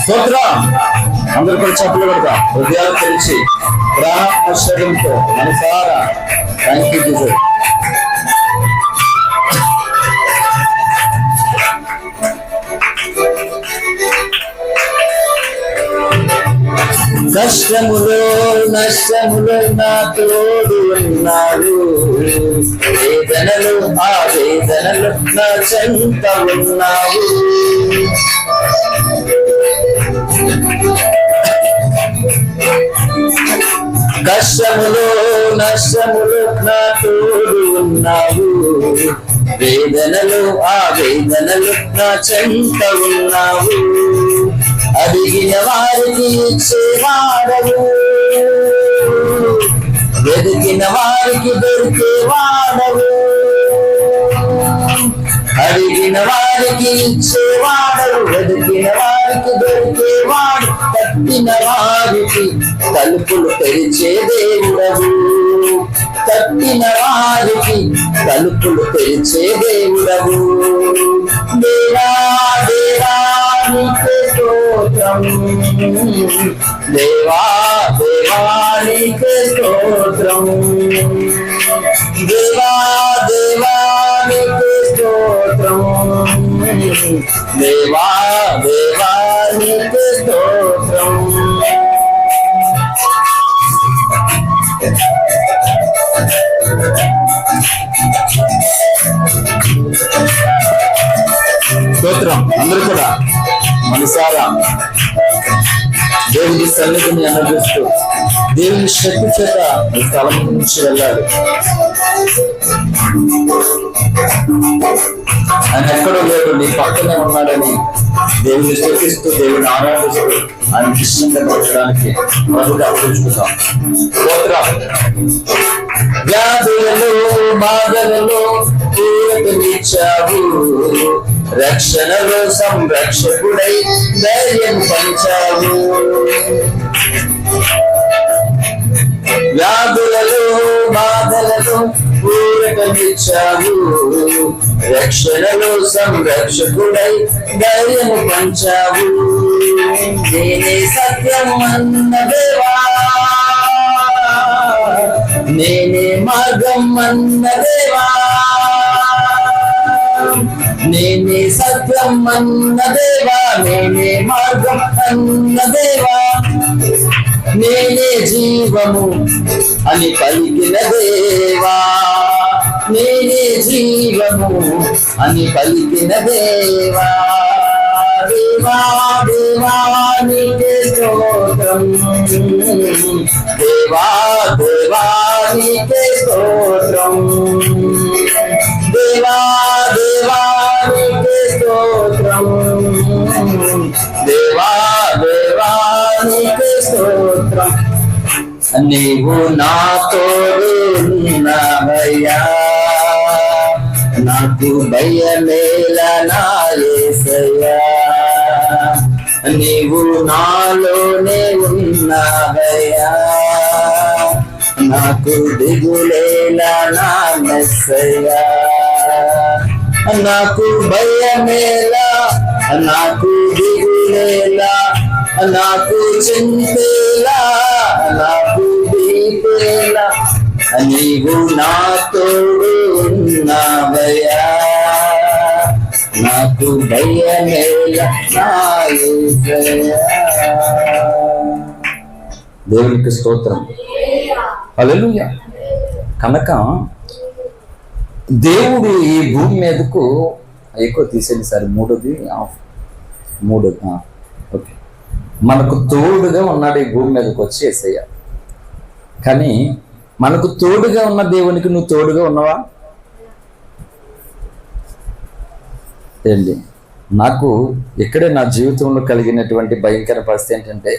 స్తోత్రం. అందరూ కూడా చప్పట్లు కొడతాం, హృదయాలు తెరిచి ప్రాణశరీరంతో మనసారా థాంక్యూ జీసస్. కష్టములో నష్టములో నా తోడు ఉన్నాడు, వేదనలు ఆ వేదనలు నా చెంత ఉన్నావు. కష్టములో నష్టములు నా తోడు ఉన్నావు, వేదనలు ఆ వేదనలు నా చెంత ఉన్నావు. అడిగిన వారికి ఇచ్చేవాడవు, వెతికిన వారికి దొరికేవాడవు. అడిగిన వారికి ఇచ్చేవాడవు, వెతికిన వారికి దొరికేవాడు. తప్పిన వారికి తలుపులు తెరిచే దేవుడవు, తప్పిన వారికి తలుపులు తెరిచే దేవుడవు. దేవా దేవా నీకే స్తోత్రం, దేవా దేవా నీకే స్తోత్రం, దేవా దేవా నీకే స్తోత్రం, దేవా దేవా నీకే స్తోత్రం. స్తోత్రం. అందరూ కూడా మనసారా దేవుని సన్నిధిని అనుభవిస్తూ దేవుని శక్తి చేత ఈ స్థలం నుంచి వెళ్ళాలి. ఆయన ఎక్కడో లేడు, నీ పక్కనే ఉన్నాడని దేవుని స్తుతిస్తూ దేవుని ఆరాధిస్తూ ఆయన ఇష్టంగా పరచడానికి ప్రభుగా అర్పించుకుందాం. వ్యాధులలో బాధలలో ఊరటనిచ్చావు, రక్షణలో సంరక్షకుడై ధైర్యం పంచావు. వ్యాధులలో బాధలలో ఊరటనిచ్చావు, రక్షణలో సంరక్షకుడై ధైర్యం పంచావు. నేనే సత్యం అన్న దేవా, నేనే మార్గం అన్న దేవా, నేనే సత్యం అన్న దేవా, నేనే మార్గం అన్న దేవా, నేనే జీవము అని పలికిన దేవా, నేనే జీవము అని పలికిన దేవా. దేవా దేవా నీకే స్తోత్రం, దేవా దేవా నీకే స్తోత్రం, దేవా దేవా నీకే స్తోత్రం, దేవా దేవా నీకే స్తోత్రం. నీవు నా తోడు ఉన్నావయ్యా, నాకు భయమేలా నా యేసయ్యా. నీవు నాలోనే ఉన్నావయ్యా, నాకు దిగులేలా నా మెస్సయ్యా. నాకు భయమేలా, నాకు దిగులేలా, నాకు చింతేలా, నాకు భీతేలా, నీవు నా తోడు ఉన్నావయ్యా, నాకు భయమేల నా యేసయ్యా. దేవునికి స్తోత్రం. హల్లెలూయా. కనుక దేవుడు ఈ భూమి మీదకు ఎక్కువ తీసేది సార్ మూడోది ఓకే, మనకు తోడుగా ఉన్నాడు ఈ భూమి మీదకి వచ్చి యేసయ్య. కానీ మనకు తోడుగా ఉన్న దేవునికి నువ్వు తోడుగా ఉన్నావా ఏంటి? నాకు ఇక్కడే నా జీవితంలో కలిగినటువంటి భయంకర పరిస్థితి ఏంటంటే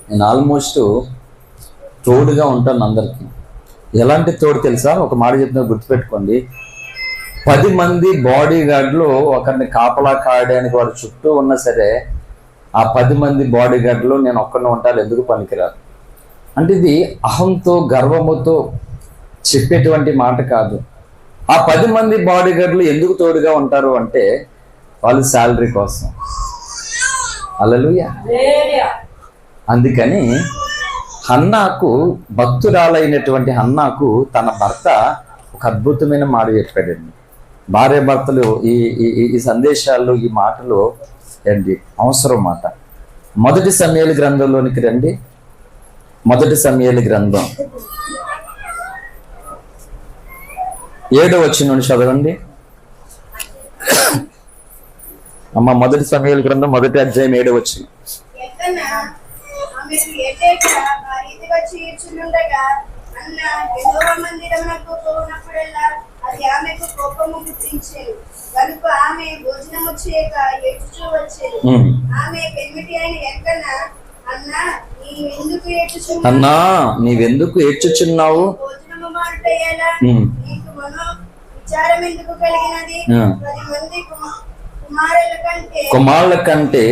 నేను ఆల్మోస్ట్ తోడుగా ఉంటాను అందరికీ. ఎలాంటి తోడు తెలుసా? ఒక మాట చెప్తున్నా, గుర్తుపెట్టుకోండి. 10 మంది బాడీ గార్డులు ఒకరిని కాపలా కాయడానికి వాడు చుట్టూ ఉన్నా సరే, ఆ 10 మంది బాడీ గార్డులో నేను ఒక్కరిని ఉంటాను, ఎందుకు పనికిరాదు. అంటే ఇది అహంతో గర్వముతో చెప్పేటువంటి మాట కాదు. ఆ 10 మంది బాడీ గార్డులు ఎందుకు తోడుగా ఉంటారు అంటే వాళ్ళు శాలరీ కోసం. హల్లెలూయా. అందుకని హన్నాకు, భక్తురాలైనటువంటి హన్నాకు తన భర్త ఒక అద్భుతమైన మాట చెప్పాడండి. భార్య భర్తలు ఈ సందేశాలు, ఈ మాటలు ఏంటి అవసరం మాట. 1 సమూయేలు గ్రంథంలోనికి రండి. 1 సమూయేలు గ్రంథం 7వ వచనం చదవండి అమ్మ. 1 సమూయేలు గ్రంథం 1వ అధ్యాయం 7వ వచనం. అన్నా నీవెందుకు ఏడ్చుచున్నావు? కుమారుల కంటే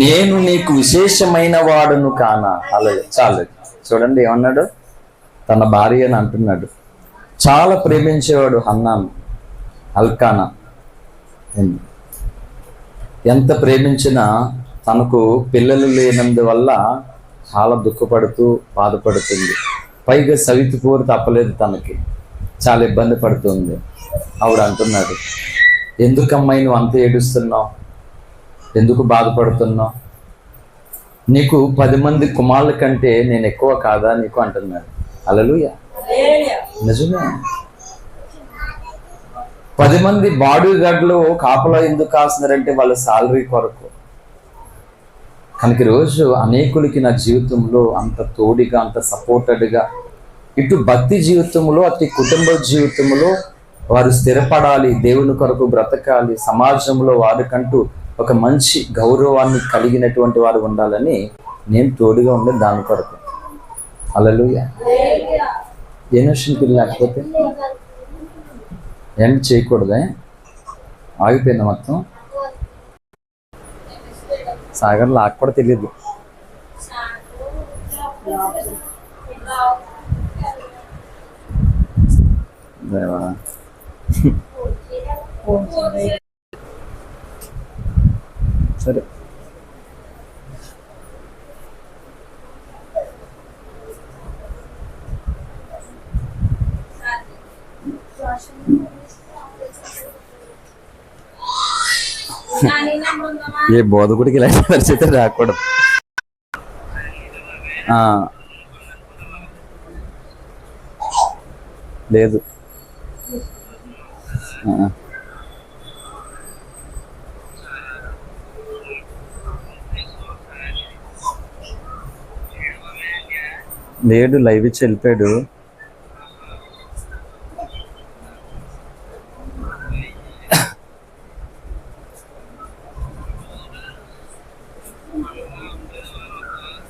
నేను నీకు విశేషమైన వాడును కానా. అలాగే చాలు. చూడండి ఏమన్నాడు, తన భార్య అని అంటున్నాడు. చాలా ప్రేమించేవాడు హన్నాను, అల్కానా. ఎంత ప్రేమించినా తనకు పిల్లలు లేనందువల్ల చాలా దుఃఖపడుతూ బాధపడుతుంది. పైగా సవితిపూరు తప్పలేదు తనకి, చాలా ఇబ్బంది పడుతుంది. ఆవిడ అంటున్నాడు, ఎందుకమ్మాయి నువ్వు అంత ఏడుస్తున్నావు, ఎందుకు బాధపడుతున్నావు? నీకు 10 మంది కుమారుల కంటే నేను ఎక్కువ కాదా నీకు అంటున్నాడు. హల్లెలూయా. నిజమే. 10 మంది బాడీ గార్డులు కాపలా ఎందుకు కాస్తున్నారంటే వాళ్ళ శాలరీ కొరకు. కనుక ఈరోజు అనేకులకి నా జీవితంలో అంత తోడుగా, అంత సపోర్టెడ్గా, ఇటు భక్తి జీవితంలో అటు కుటుంబ జీవితంలో వారు స్థిరపడాలి, దేవుని కొరకు బ్రతకాలి, సమాజంలో వారికంటూ ఒక మంచి గౌరవాన్ని కలిగినటువంటి వారు ఉండాలని నేను తోడుగా ఉండే దాని కొరకు. హల్లెలూయా. ఏ నోషన్కి లేకపోతే ఎండ్ చేయకూడదే, ఆగిపోయింది మొత్తం. సాగర్ లాక్ కూడా తెలియదు. సరే ఏ బోధకుడికి ఇలాంటి పరిస్థితి రాకూడదు. లేదు లేడు, లైవ్ ఇచ్చి వెళ్ళిపోయాడు.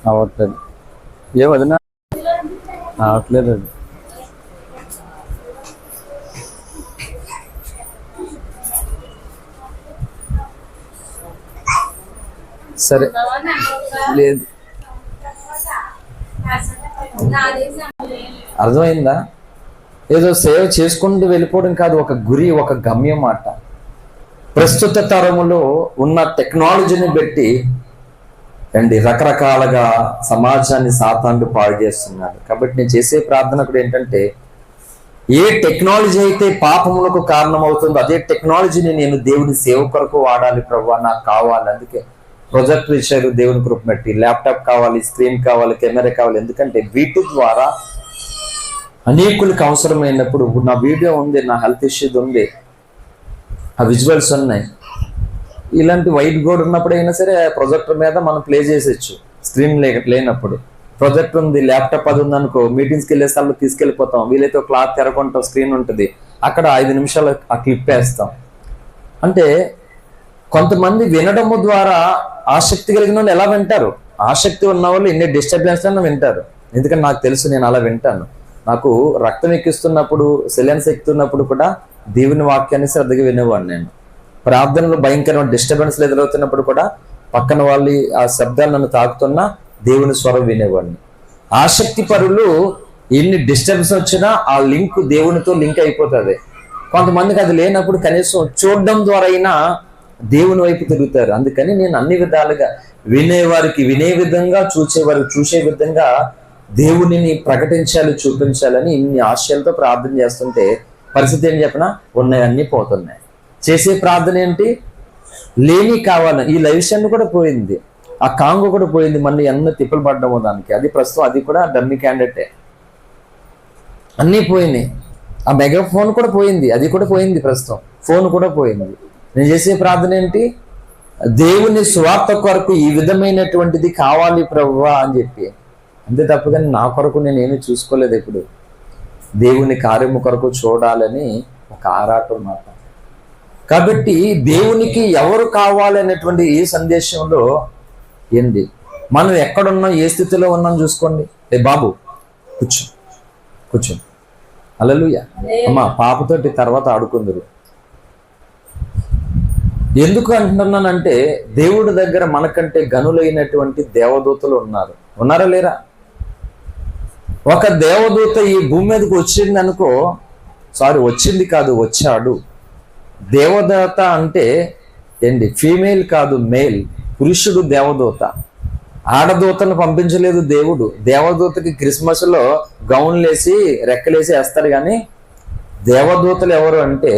అవట్లేదు. ఏ వదినా అవట్లేదు అది. సరే లేదు, అర్థమైందా? ఏదో సేవ చేసుకుంటూ వెళ్ళిపోవడం కాదు, ఒక గురి, ఒక గమ్యం మాట. ప్రస్తుత తరములో ఉన్న టెక్నాలజీని బట్టి అండి రకరకాలుగా సమాజాన్ని సాతానుడు పాడు చేస్తున్నాడు. కాబట్టి నేను చేసే ప్రార్థన కూడా ఏంటంటే, ఏ టెక్నాలజీ అయితే పాపములకు కారణమవుతుందో అదే టెక్నాలజీని నేను దేవుని సేవ కొరకు వాడాలి ప్రభువా, నాకు కావాలి. అందుకే ప్రొజెక్టర్ ఇచ్చారు దేవుని కృప బట్టి, ల్యాప్టాప్ కావాలి, స్క్రీన్ కావాలి, కెమెరా కావాలి. ఎందుకంటే వీటి ద్వారా అనేకులకు అవసరమైనప్పుడు, ఇప్పుడు నా వీడియో ఉంది, నా హెల్త్ ఇష్యూస్ ఉంది, ఆ విజువల్స్ ఉన్నాయి, ఇలాంటి వైట్ బోర్డ్ ఉన్నప్పుడు అయినా సరే ప్రొజెక్టర్ మీద మనం ప్లే చేసేయచ్చు. స్క్రీన్ లేనప్పుడు ప్రొజెక్టర్ ఉంది, ల్యాప్టాప్ అది ఉంది అనుకో, మీటింగ్స్కి వెళ్ళే స్థలంలో తీసుకెళ్ళిపోతాం. వీలైతే క్లాత్ తెరకుంటాం, స్క్రీన్ ఉంటుంది, అక్కడ 5 నిమిషాలు ఆ క్లిప్ వేస్తాం. అంటే కొంతమంది వినడము ద్వారా ఆసక్తి కలిగిన వాళ్ళు ఎలా వింటారు? ఆసక్తి ఉన్న వాళ్ళు ఎన్ని డిస్టర్బెన్స్ అయినా వింటారు. ఎందుకంటే నాకు తెలుసు, నేను అలా వింటాను. నాకు రక్తం ఎక్కిస్తున్నప్పుడు, సెలెన్స్ ఎక్కుతున్నప్పుడు కూడా దేవుని వాక్యాన్ని శ్రద్ధగా వినేవాడిని. నేను ప్రార్థనలో భయంకరమైన డిస్టర్బెన్స్లు ఎదురవుతున్నప్పుడు కూడా పక్కన వాళ్ళు ఆ శబ్దాలు నన్ను తాకుతున్నా దేవుని స్వరం వినేవాడిని. ఆసక్తి పరులు ఎన్ని డిస్టర్బెన్స్ వచ్చినా ఆ లింక్ దేవునితో లింక్ అయిపోతుంది. కొంతమందికి అది లేనప్పుడు కనీసం చూడడం ద్వారా అయినా దేవుని వైపు తిరుగుతారు. అందుకని నేను అన్ని విధాలుగా వినేవారికి వినే విధంగా, చూసేవారికి చూసే విధంగా దేవునిని ప్రకటించాలి, చూపించాలని ఇన్ని ఆశయాలతో ప్రార్థన చేస్తుంటే పరిస్థితి ఏం చెప్పినా ఉన్నాయన్నీ పోతున్నాయి. చేసే ప్రార్థన ఏంటి? లేని కావాలి. ఈ లైవ్ సెండ్ కూడా పోయింది, ఆ కాంగో కూడా పోయింది, మళ్ళీ ఎన్నో తిప్పలు పడ్డము దానికి. అది ప్రస్తుతం అది కూడా డమ్మీ క్యాండిడేటే. అన్నీ పోయినాయి. ఆ మెగాఫోన్ కూడా పోయింది, అది కూడా పోయింది, ప్రస్తుతం ఫోన్ కూడా పోయింది. నేను చేసే ప్రార్థన ఏంటి? దేవుని స్వార్థ కొరకు ఈ విధమైనటువంటిది కావాలి ప్రభువా అని చెప్పి. అంతే తప్ప కానీ నా కొరకు నేను ఏమీ చూసుకోలేదు. ఇప్పుడు దేవుని కార్యము కొరకు చూడాలని ఒక ఆరాటం మాట. కాబట్టి దేవునికి ఎవరు కావాలనేటువంటి ఈ సందేశంలో ఏంటి, మనం ఎక్కడున్నాం, ఏ స్థితిలో ఉన్నాం చూసుకోండి. ఏ బాబు కూర్చో, కూర్చో, హల్లెలూయా. అమ్మా పాపతోటి తర్వాత ఆడుకుందరు. ఎందుకు అంటున్నానంటే దేవుడి దగ్గర మనకంటే గనులైనటువంటి దేవదూతలు ఉన్నారు. ఉన్నారా లేరా? ఒక దేవదూత ఈ భూమి మీదకి వచ్చింది అనుకో, వచ్చింది కాదు, వచ్చాడు. దేవదూత అంటే ఏంటి? ఫీమేల్ కాదు, మేల్, పురుషుడు దేవదూత. ఆడదూతను పంపించలేదు దేవుడు. దేవదూతకి క్రిస్మస్లో గౌన్లేసి రెక్కలేసి వేస్తారు, కానీ దేవదూతలు ఎవరు అంటే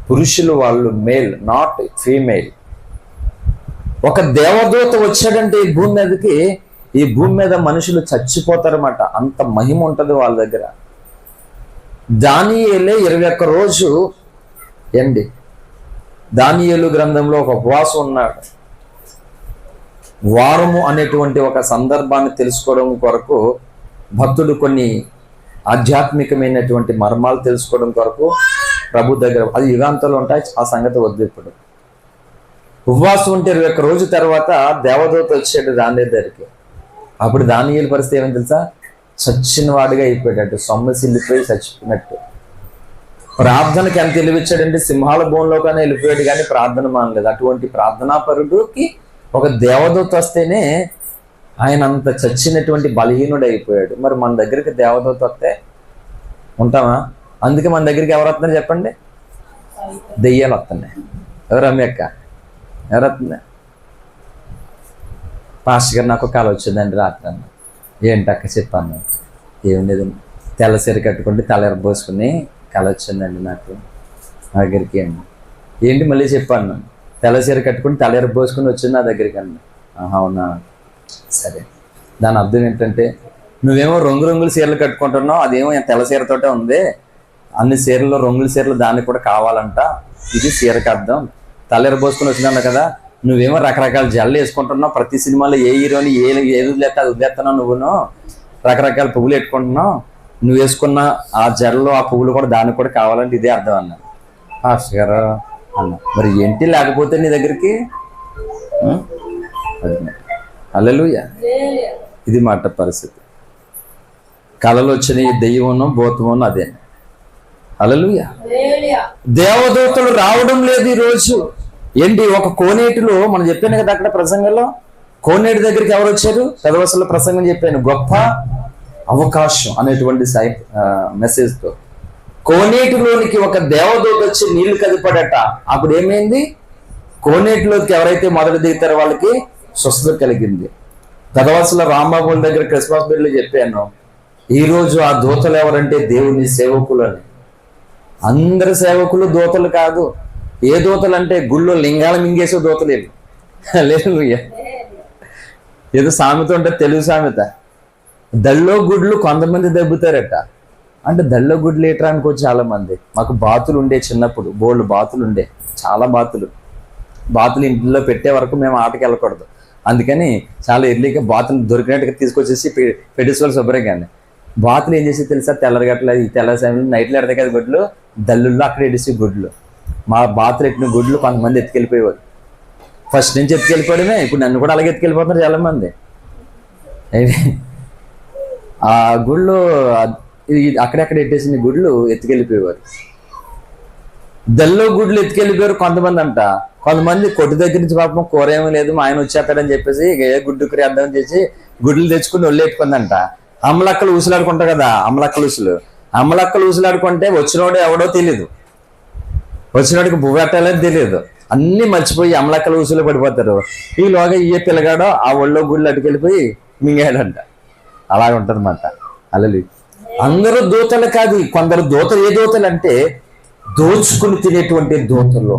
పురుషులు, వాళ్ళు మేల్, నాట్ ఫీమేల్. ఒక దేవదూత వచ్చాడంటే ఈ భూమి మీదకి, ఈ భూమి మీద మనుషులు చచ్చిపోతారన్నమాట. అంత మహిమ ఉంటుంది వాళ్ళ దగ్గర. దానియేలే 21 రోజు ఏంటి, దానియేలు గ్రంథంలో ఒక ఉపవాసం ఉన్నాడు. వారము అనేటువంటి ఒక సందర్భాన్ని తెలుసుకోవడం కొరకు భక్తుడు కొన్ని ఆధ్యాత్మికమైనటువంటి మర్మాలు తెలుసుకోవడం కొరకు ప్రభు దగ్గర, అది యుగాంతంలో ఉంటాయి, ఆ సంగతి వద్దు. ఇప్పుడు ఉపవాసం ఉంటే 21 రోజు తర్వాత దేవదూత వచ్చాడు దానియేలు దగ్గరికి. అప్పుడు దానియేలు పరిస్థితి ఏమని తెలుసా? చచ్చిన వాడిగా అయిపోయాడు, సొమ్మసిల్లిపోయి చచ్చిపోయినట్టు. ప్రార్థనకి ఎంత తెలివిచ్చాడంటే సింహాల భూమిలోగానే వెళ్ళిపోయాడు, కానీ ప్రార్థన మానలేదు. అటువంటి ప్రార్థనాపరుడికి ఒక దేవదూత వస్తేనే ఆయన అంత చచ్చినటువంటి బలహీనుడు అయిపోయాడు. మరి మన దగ్గరికి దేవదూత వస్తే ఉంటామా? అందుకే మన దగ్గరికి ఎవరు వస్తున్నారు చెప్పండి? దెయ్యాలు వస్తున్నాయి. ఎవరు అమ్మ అక్క? ఎవరు వస్తున్నాయి? పాస్టర్ గారు నాకు కళ వచ్చిందండి రాత్రి అన్న. ఏంటక్క చెప్పాను? ఏం లేదండి, తెల్ల చీర కట్టుకుంటే తల ఎరబోసుకుని కళ వచ్చిందండి నాకు నా దగ్గరికి అండి. ఏంటి మళ్ళీ చెప్పాను, తెల్ల చీర కట్టుకుని తల ఎరబోసుకుని వచ్చింది నా దగ్గరికి అండి. అవునా, సరే. దాని అర్థం ఏంటంటే నువ్వేమో రంగురంగుల చీరలు కట్టుకుంటున్నావు, అదేమో తెల్ల చీరతోటే ఉంది, అన్ని చీరల్లో రంగుల చీరలు దానికి కూడా కావాలంట, ఇది చీరకు అర్థం. తల ఎరబోసుకుని వచ్చిందన్న కదా, నువ్వేమో రకరకాల జల్లు వేసుకుంటున్నావు, ప్రతి సినిమాలో ఏ హీరోని ఏది వదిలేస్తే అది వదిలేస్తున్నావు, నువ్వును రకరకాల పువ్వులు పెట్టుకుంటున్నావు, నువ్వు వేసుకున్న ఆ జడలో ఆ పువ్వులు కూడా దానికి కూడా కావాలంటే ఇదే అర్థం అన్నాను. పాస్టర్ గారు అన్న, మరి ఏంటి లేకపోతే నీ దగ్గరికి? హల్లెలూయా. ఇది మాట పరిస్థితి. కళలు వచ్చిన దెయ్యమును భూతమును అదే. హల్లెలూయా. దేవదూతలు రావడం లేదు ఈరోజు. ఏంటి, ఒక కోనేటిలో మనం చెప్పాను కదా అక్కడ ప్రసంగంలో, కోనేటి దగ్గరికి ఎవరు వచ్చారు? పెదవసల ప్రసంగం చెప్పాను, గొప్ప అవకాశం అనేటువంటి మెసేజ్తో. కోనేటిలోనికి ఒక దేవదూత వచ్చి నీళ్లు కదిపడట. అప్పుడు ఏమైంది? కోనేటిలోకి ఎవరైతే మొదట దిగుతారో వాళ్ళకి స్వస్థత కలిగింది. పెదవసల రాంబాబుల దగ్గర క్రిస్మస్ బిడ్డలు చెప్పాను, ఈరోజు ఆ దూతలు ఎవరంటే దేవుని సేవకులు అని. అందరు సేవకులు దూతలు కాదు. ఏ దూతలు అంటే గుళ్ళో లింగాలు మింగేసే దూతలు లేదు. ఏదో సామెత ఉంటే తెలుగు సామెత, దళ్ళో గుడ్లు కొంతమంది దెబ్బతారట. అంటే దళ్ళో గుడ్లు ఏటరా అనుకో చాలా మంది. మాకు బాతులు ఉండే చిన్నప్పుడు, బోళ్ళు బాతులు ఉండే, చాలా బాతులు ఇంట్లో పెట్టే వరకు మేము ఆటకి వెళ్ళకూడదు. అందుకని చాలా ఎర్లీగా బాతులు దొరికినట్టుగా తీసుకొచ్చేసి పెట్టేసుకోవాలి శుభ్రంగా. బాతులు ఏం చేసి తెలుసా, తెల్లరగట్ల ఈ తెల్ల సమయంలో నైట్లో ఎడతాయి కదా గుడ్లు, దళ్ళుల్లో అక్కడ ఎడిసి గుడ్లు. మా బాతులు ఎట్టిన గుడ్లు కొంతమంది ఎత్తుకెళ్ళిపోయేవారు. ఫస్ట్ నుంచి ఎత్తుకెళ్ళిపోవడమే. ఇప్పుడు నన్ను కూడా అలాగే ఎత్తుకెళ్ళిపోతున్నారు చాలా మంది. ఆ గుళ్ళు అక్కడెక్కడ ఎట్టేసిన గుడ్లు ఎత్తుకెళ్ళిపోయేవారు. దల్లో గుడ్లు ఎత్తుకెళ్ళిపోయారు కొంతమంది అంట. కొంతమంది కొట్టు దగ్గర నుంచి పాపం కూర ఏమీ లేదు, మా ఆయన వచ్చేస్తాడని చెప్పేసి ఏ గుడ్డు కూర అర్థం చేసి గుడ్లు తెచ్చుకుని ఒళ్ళెట్టుకుందంట. అమ్మలక్కలు ఊసులాడుకుంటారు కదా, అమ్మలక్కలు ఊసులాడుకుంటే వచ్చినోడు ఎవడో తెలియదు, వచ్చినోడికి బువ్వ పెట్టాలని తెలియదు. అన్ని మర్చిపోయి అమ్మలక్కల ఊసులో పడిపోతారు. ఈలోగా ఏ పిల్లగాడో ఆ ఒళ్ళో గుడ్లు అటుకెళ్ళిపోయి మింగాడంట. అలాగ ఉంటదన్నమాట. అలలి అందరూ దూతలు కాదు. కొందరు దూతలు. ఏ దూతలు అంటే దోచుకుని తినేటువంటి దూతలు,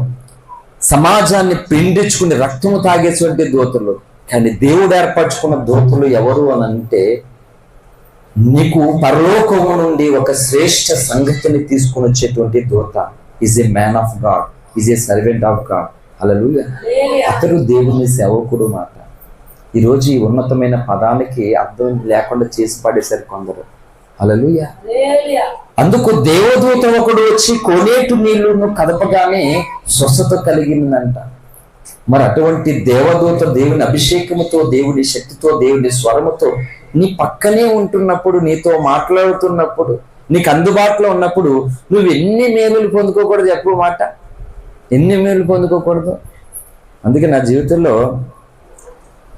సమాజాన్ని పిండించుకుని రక్తము తాగేటువంటి దూతలు. కానీ దేవుడు ఏర్పరచుకున్న దూతలు ఎవరు అని అంటే, నీకు పరలోకము నుండి ఒక శ్రేష్ఠ సంగతిని తీసుకుని వచ్చేటువంటి దూత. Is a man of God, is a servant of God. Hallelujah. అతడు దేవుని సేవకుడు మాట. ఈరోజు ఈ ఉన్నతమైన పదానికి అర్థం లేకుండా చేసి పడేశారు కొందరు. హల్లెలూయా. అందుకు దేవదూత ఒకడు వచ్చి కోనేటి నీళ్లను కదపగానే స్వస్థత కలిగిందంట. మరి అటువంటి దేవదూత దేవుని అభిషేకముతో, దేవుని శక్తితో, దేవుని స్వరముతో నీ పక్కనే ఉంటున్నప్పుడు, నీతో మాట్లాడుతున్నప్పుడు, నీకు అందుబాటులో ఉన్నప్పుడు నువ్వు ఎన్ని మేలులు పొందుకోకూడదు చెప్పు మాట. ఎన్ని మేలు పొందుకోకూడదు. అందుకే నా జీవితంలో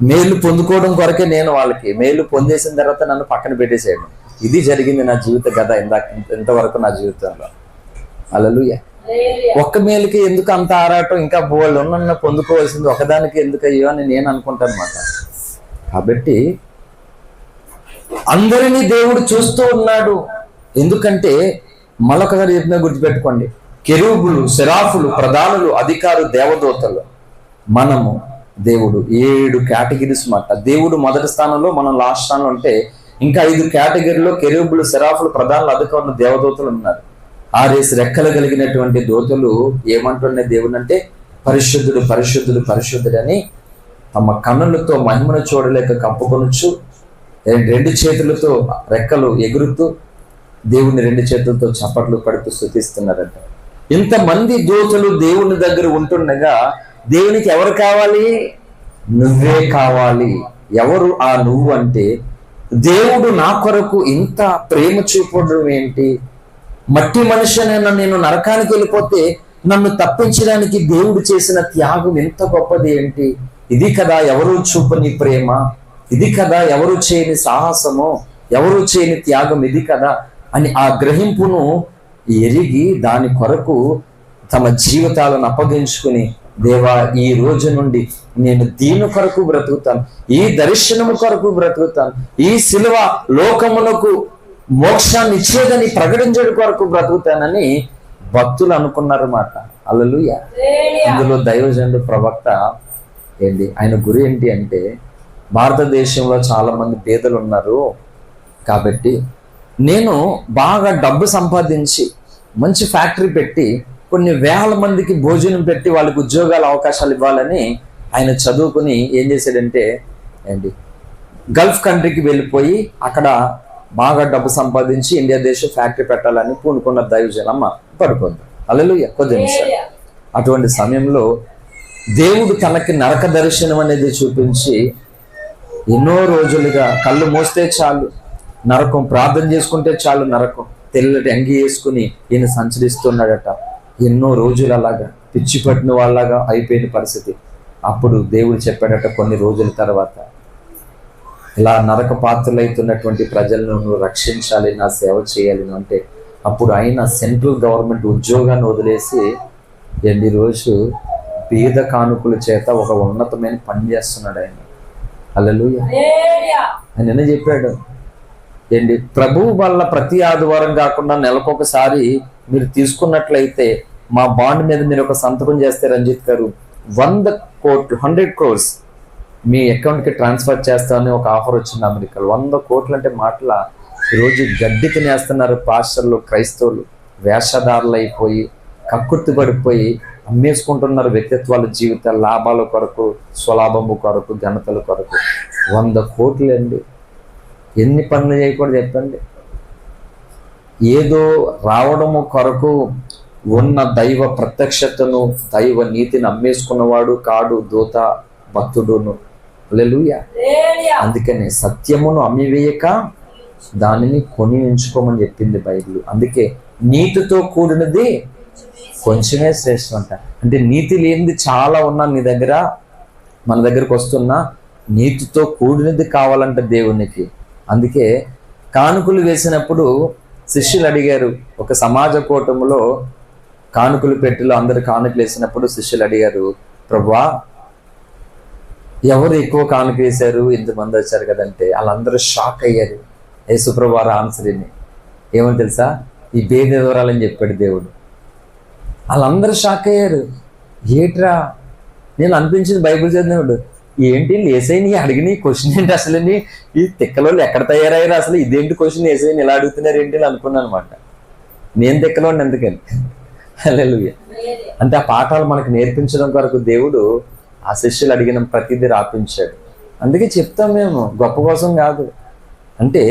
మేలు పొందుకోవడం కొరకే నేను వాళ్ళకి మేలు పొందేసిన తర్వాత నన్ను పక్కన పెట్టేసేయడం. ఇది జరిగింది నా జీవిత కథ ఇంతవరకు నా జీవితంలో. హల్లెలూయా. ఒక్క మేలుకి ఎందుకు అంత ఆరాటం, ఇంకా బోళ్ళు ఉన్న పొందుకోవాల్సింది ఒకదానికి ఎందుకు అయ్యో అని నేను అనుకుంటాను అన్నమాట. కాబట్టి అందరినీ దేవుడు చూస్తూ ఉన్నాడు. ఎందుకంటే మరొకసారి చెప్పిన గుర్తుపెట్టుకోండి, కెరూబులు, సెరాఫులు, ప్రధానులు, అధికారులు, దేవదూతలు, మనము దేవుడు 7 కేటగిరీస్ మాట. దేవుడు మొదటి స్థానంలో, మనం లాస్ట్ స్థానంలో ఉంటే ఇంకా 5 కేటగిరీలో కెరూబులు, సెరాఫులు, ప్రధానులు, అధికారులు, దేవదూతలు ఉన్నారు. 6 రెక్కలు కలిగినటువంటి దూతలు ఏమంటున్నాయి దేవుడు అంటే, పరిశుద్ధుడు పరిశుద్ధుడు పరిశుద్ధుడు అని తమ కన్నులతో మహిమను చూడలేక కప్పుకొనొచ్చు 2 చేతులతో రెక్కలు ఎగురుతూ దేవుని 2 చేతులతో చప్పట్లు పడుతూ స్తుతిస్తున్నారంట. ఇంతమంది దూతలు దేవుని దగ్గర ఉంటుండగా దేవునికి ఎవరు కావాలి? నువ్వే కావాలి. ఎవరు ఆ నువ్వు అంటే, దేవుడు నా కొరకు ఇంత ప్రేమ చూపడం ఏంటి? మట్టి మనిషినైనా నేను నరకానికి వెళ్ళిపోతే నన్ను తప్పించడానికి దేవుడు చేసిన త్యాగం ఎంత గొప్పది ఏంటి? ఇది కదా ఎవరు చూపని ప్రేమ, ఇది కదా ఎవరు చేయని సాహసము, ఎవరు చేయని త్యాగం ఇది కదా అని ఆ గ్రహింపును ఎరిగి దాని కొరకు తమ జీవితాలను అప్పగించుకుని, దేవా ఈ రోజు నుండి నేను దీని కొరకు బ్రతుకుతాను, ఈ దర్శనము కొరకు బ్రతుకుతాను, ఈ శిలువ లోకమునకు మోక్షాన్ని ఇచ్చేదని ప్రకటించడం కొరకు బ్రతుకుతానని భక్తులు అనుకున్నారు మాట. హల్లెలూయా. అందులో దైవజనుడు ప్రవక్త ఏంటి, ఆయన గురి ఏంటి అంటే, భారతదేశంలో చాలా మంది పేదలు ఉన్నారు కాబట్టి నేను బాగా డబ్బు సంపాదించి మంచి ఫ్యాక్టరీ పెట్టి కొన్ని వేల మందికి భోజనం పెట్టి వాళ్ళకి ఉద్యోగాల అవకాశాలు ఇవ్వాలని ఆయన చదువుకుని ఏం చేశాడంటే ఏంటి, గల్ఫ్ కంట్రీకి వెళ్ళిపోయి అక్కడ బాగా డబ్బు సంపాదించి ఇండియా దేశం ఫ్యాక్టరీ పెట్టాలని పూనుకున్న దైవజనం. అమ్మ పడుకుంది. హల్లెలూయా. కొద్ది నిమిషాలు. అటువంటి సమయంలో దేవుడు తనకి నరక దర్శనం అనేది చూపించి ఎన్నో రోజులుగా కళ్ళు మూస్తే చాలు నరకం, ప్రార్థన చేసుకుంటే చాలు నరకం, తెల్లటి అంగి వేసుకుని ఈయన సంచరిస్తున్నాడట. ఎన్నో రోజులు అలాగా పిచ్చి పట్టిన వాళ్ళగా అయిపోయిన పరిస్థితి. అప్పుడు దేవుడు చెప్పాడట, కొన్ని రోజుల తర్వాత ఇలా నరక పాత్రలైతున్నటువంటి ప్రజలను నువ్వు రక్షించాలి, నా సేవ చేయాలి అంటే, అప్పుడు ఆయన సెంట్రల్ గవర్నమెంట్ ఉద్యోగాన్ని వదిలేసి ఎన్ని రోజు పేద కానుకల చేత ఒక ఉన్నతమైన పని చేస్తున్నాడు ఆయన. హల్లెలూయా. ఆయన చెప్పాడు, ఏంటి, ప్రభువు వల్ల ప్రతి ఆదివారం కాకుండా నెలకొకసారి మీరు తీసుకున్నట్లయితే మా బాండ్ మీద మీరు ఒక సంతకం చేస్తే రంజిత్ గారు 100 crores మీ అకౌంట్కి ట్రాన్స్ఫర్ చేస్తామని ఒక ఆఫర్ వచ్చింది అమెరికాలో. 100 కోట్లు అంటే మాటల. ఈరోజు గడ్డి తినేస్తున్నారు పాస్టర్లు, క్రైస్తవులు వేషధారులు అయిపోయి కక్కుర్తి పడిపోయి అమ్మేసుకుంటున్నారు వ్యక్తిత్వాల జీవితాల లాభాల కొరకు, స్వలాభము కొరకు, ఘనతల కొరకు. 100 కోట్లు అండి. ఎన్ని పనులు చేయకూడదు చెప్పండి. ఏదో రావడము కొరకు ఉన్న దైవ ప్రత్యక్షతను, దైవ నీతిని అమ్మేసుకున్నవాడు కాడు దూత భక్తుడును. హల్లెలూయా. అందుకనే సత్యమును అమ్మివేయక దానిని కొని ఉంచుకోమని చెప్పింది బైబిల్. అందుకే నీతితో కూడినది కొంచెమే శ్రేష్టం అంట. అంటే నీతి లేనిది చాలా ఉన్నా నీ దగ్గర, మన దగ్గరకు వస్తున్నా నీతితో కూడినది కావాలంట దేవునికి. అందుకే కానుకలు వేసినప్పుడు శిష్యులు అడిగారు, ఒక సమాజ కూటములో కానుకలు పెట్టిలో అందరు కానుకలు వేసినప్పుడు శిష్యులు అడిగారు, ప్రభువా ఎవరు ఎక్కువ కానుక వేశారు, ఇంతమంది వచ్చారు కదంటే వాళ్ళందరూ షాక్ అయ్యారు. యేసుప్రభు వారి ఆన్సర్ని ఏమని తెలుసా, ఈ భేద వివరాలని చెప్పాడు దేవుడు. వాళ్ళందరూ షాక్ అయ్యారు. ఏట్రా, నేను అనిపించింది బైబిల్ చదివినప్పుడు, ఏంటి ఏసైని అడిగిన క్వశ్చన్ ఏంటి అసలు, ఈ తిక్కలోళ్ళు ఎక్కడ తయారయ్యారు అసలు, ఇదేంటి క్వశ్చన్ ఏసైని ఇలా అడుగుతున్నారు ఏంటి అని అనుకున్నాను అనమాట. నేను తిక్కలోండి ఎందుకని. హల్లెలూయా. అంటే ఆ పాఠాలు మనకు నేర్పించడం కొరకు దేవుడు ఆ శిష్యులు అడిగిన ప్రతిదీ రాపించాడు. అందుకే చెప్తాం మేము, గొప్ప కోసం కాదు. అంటే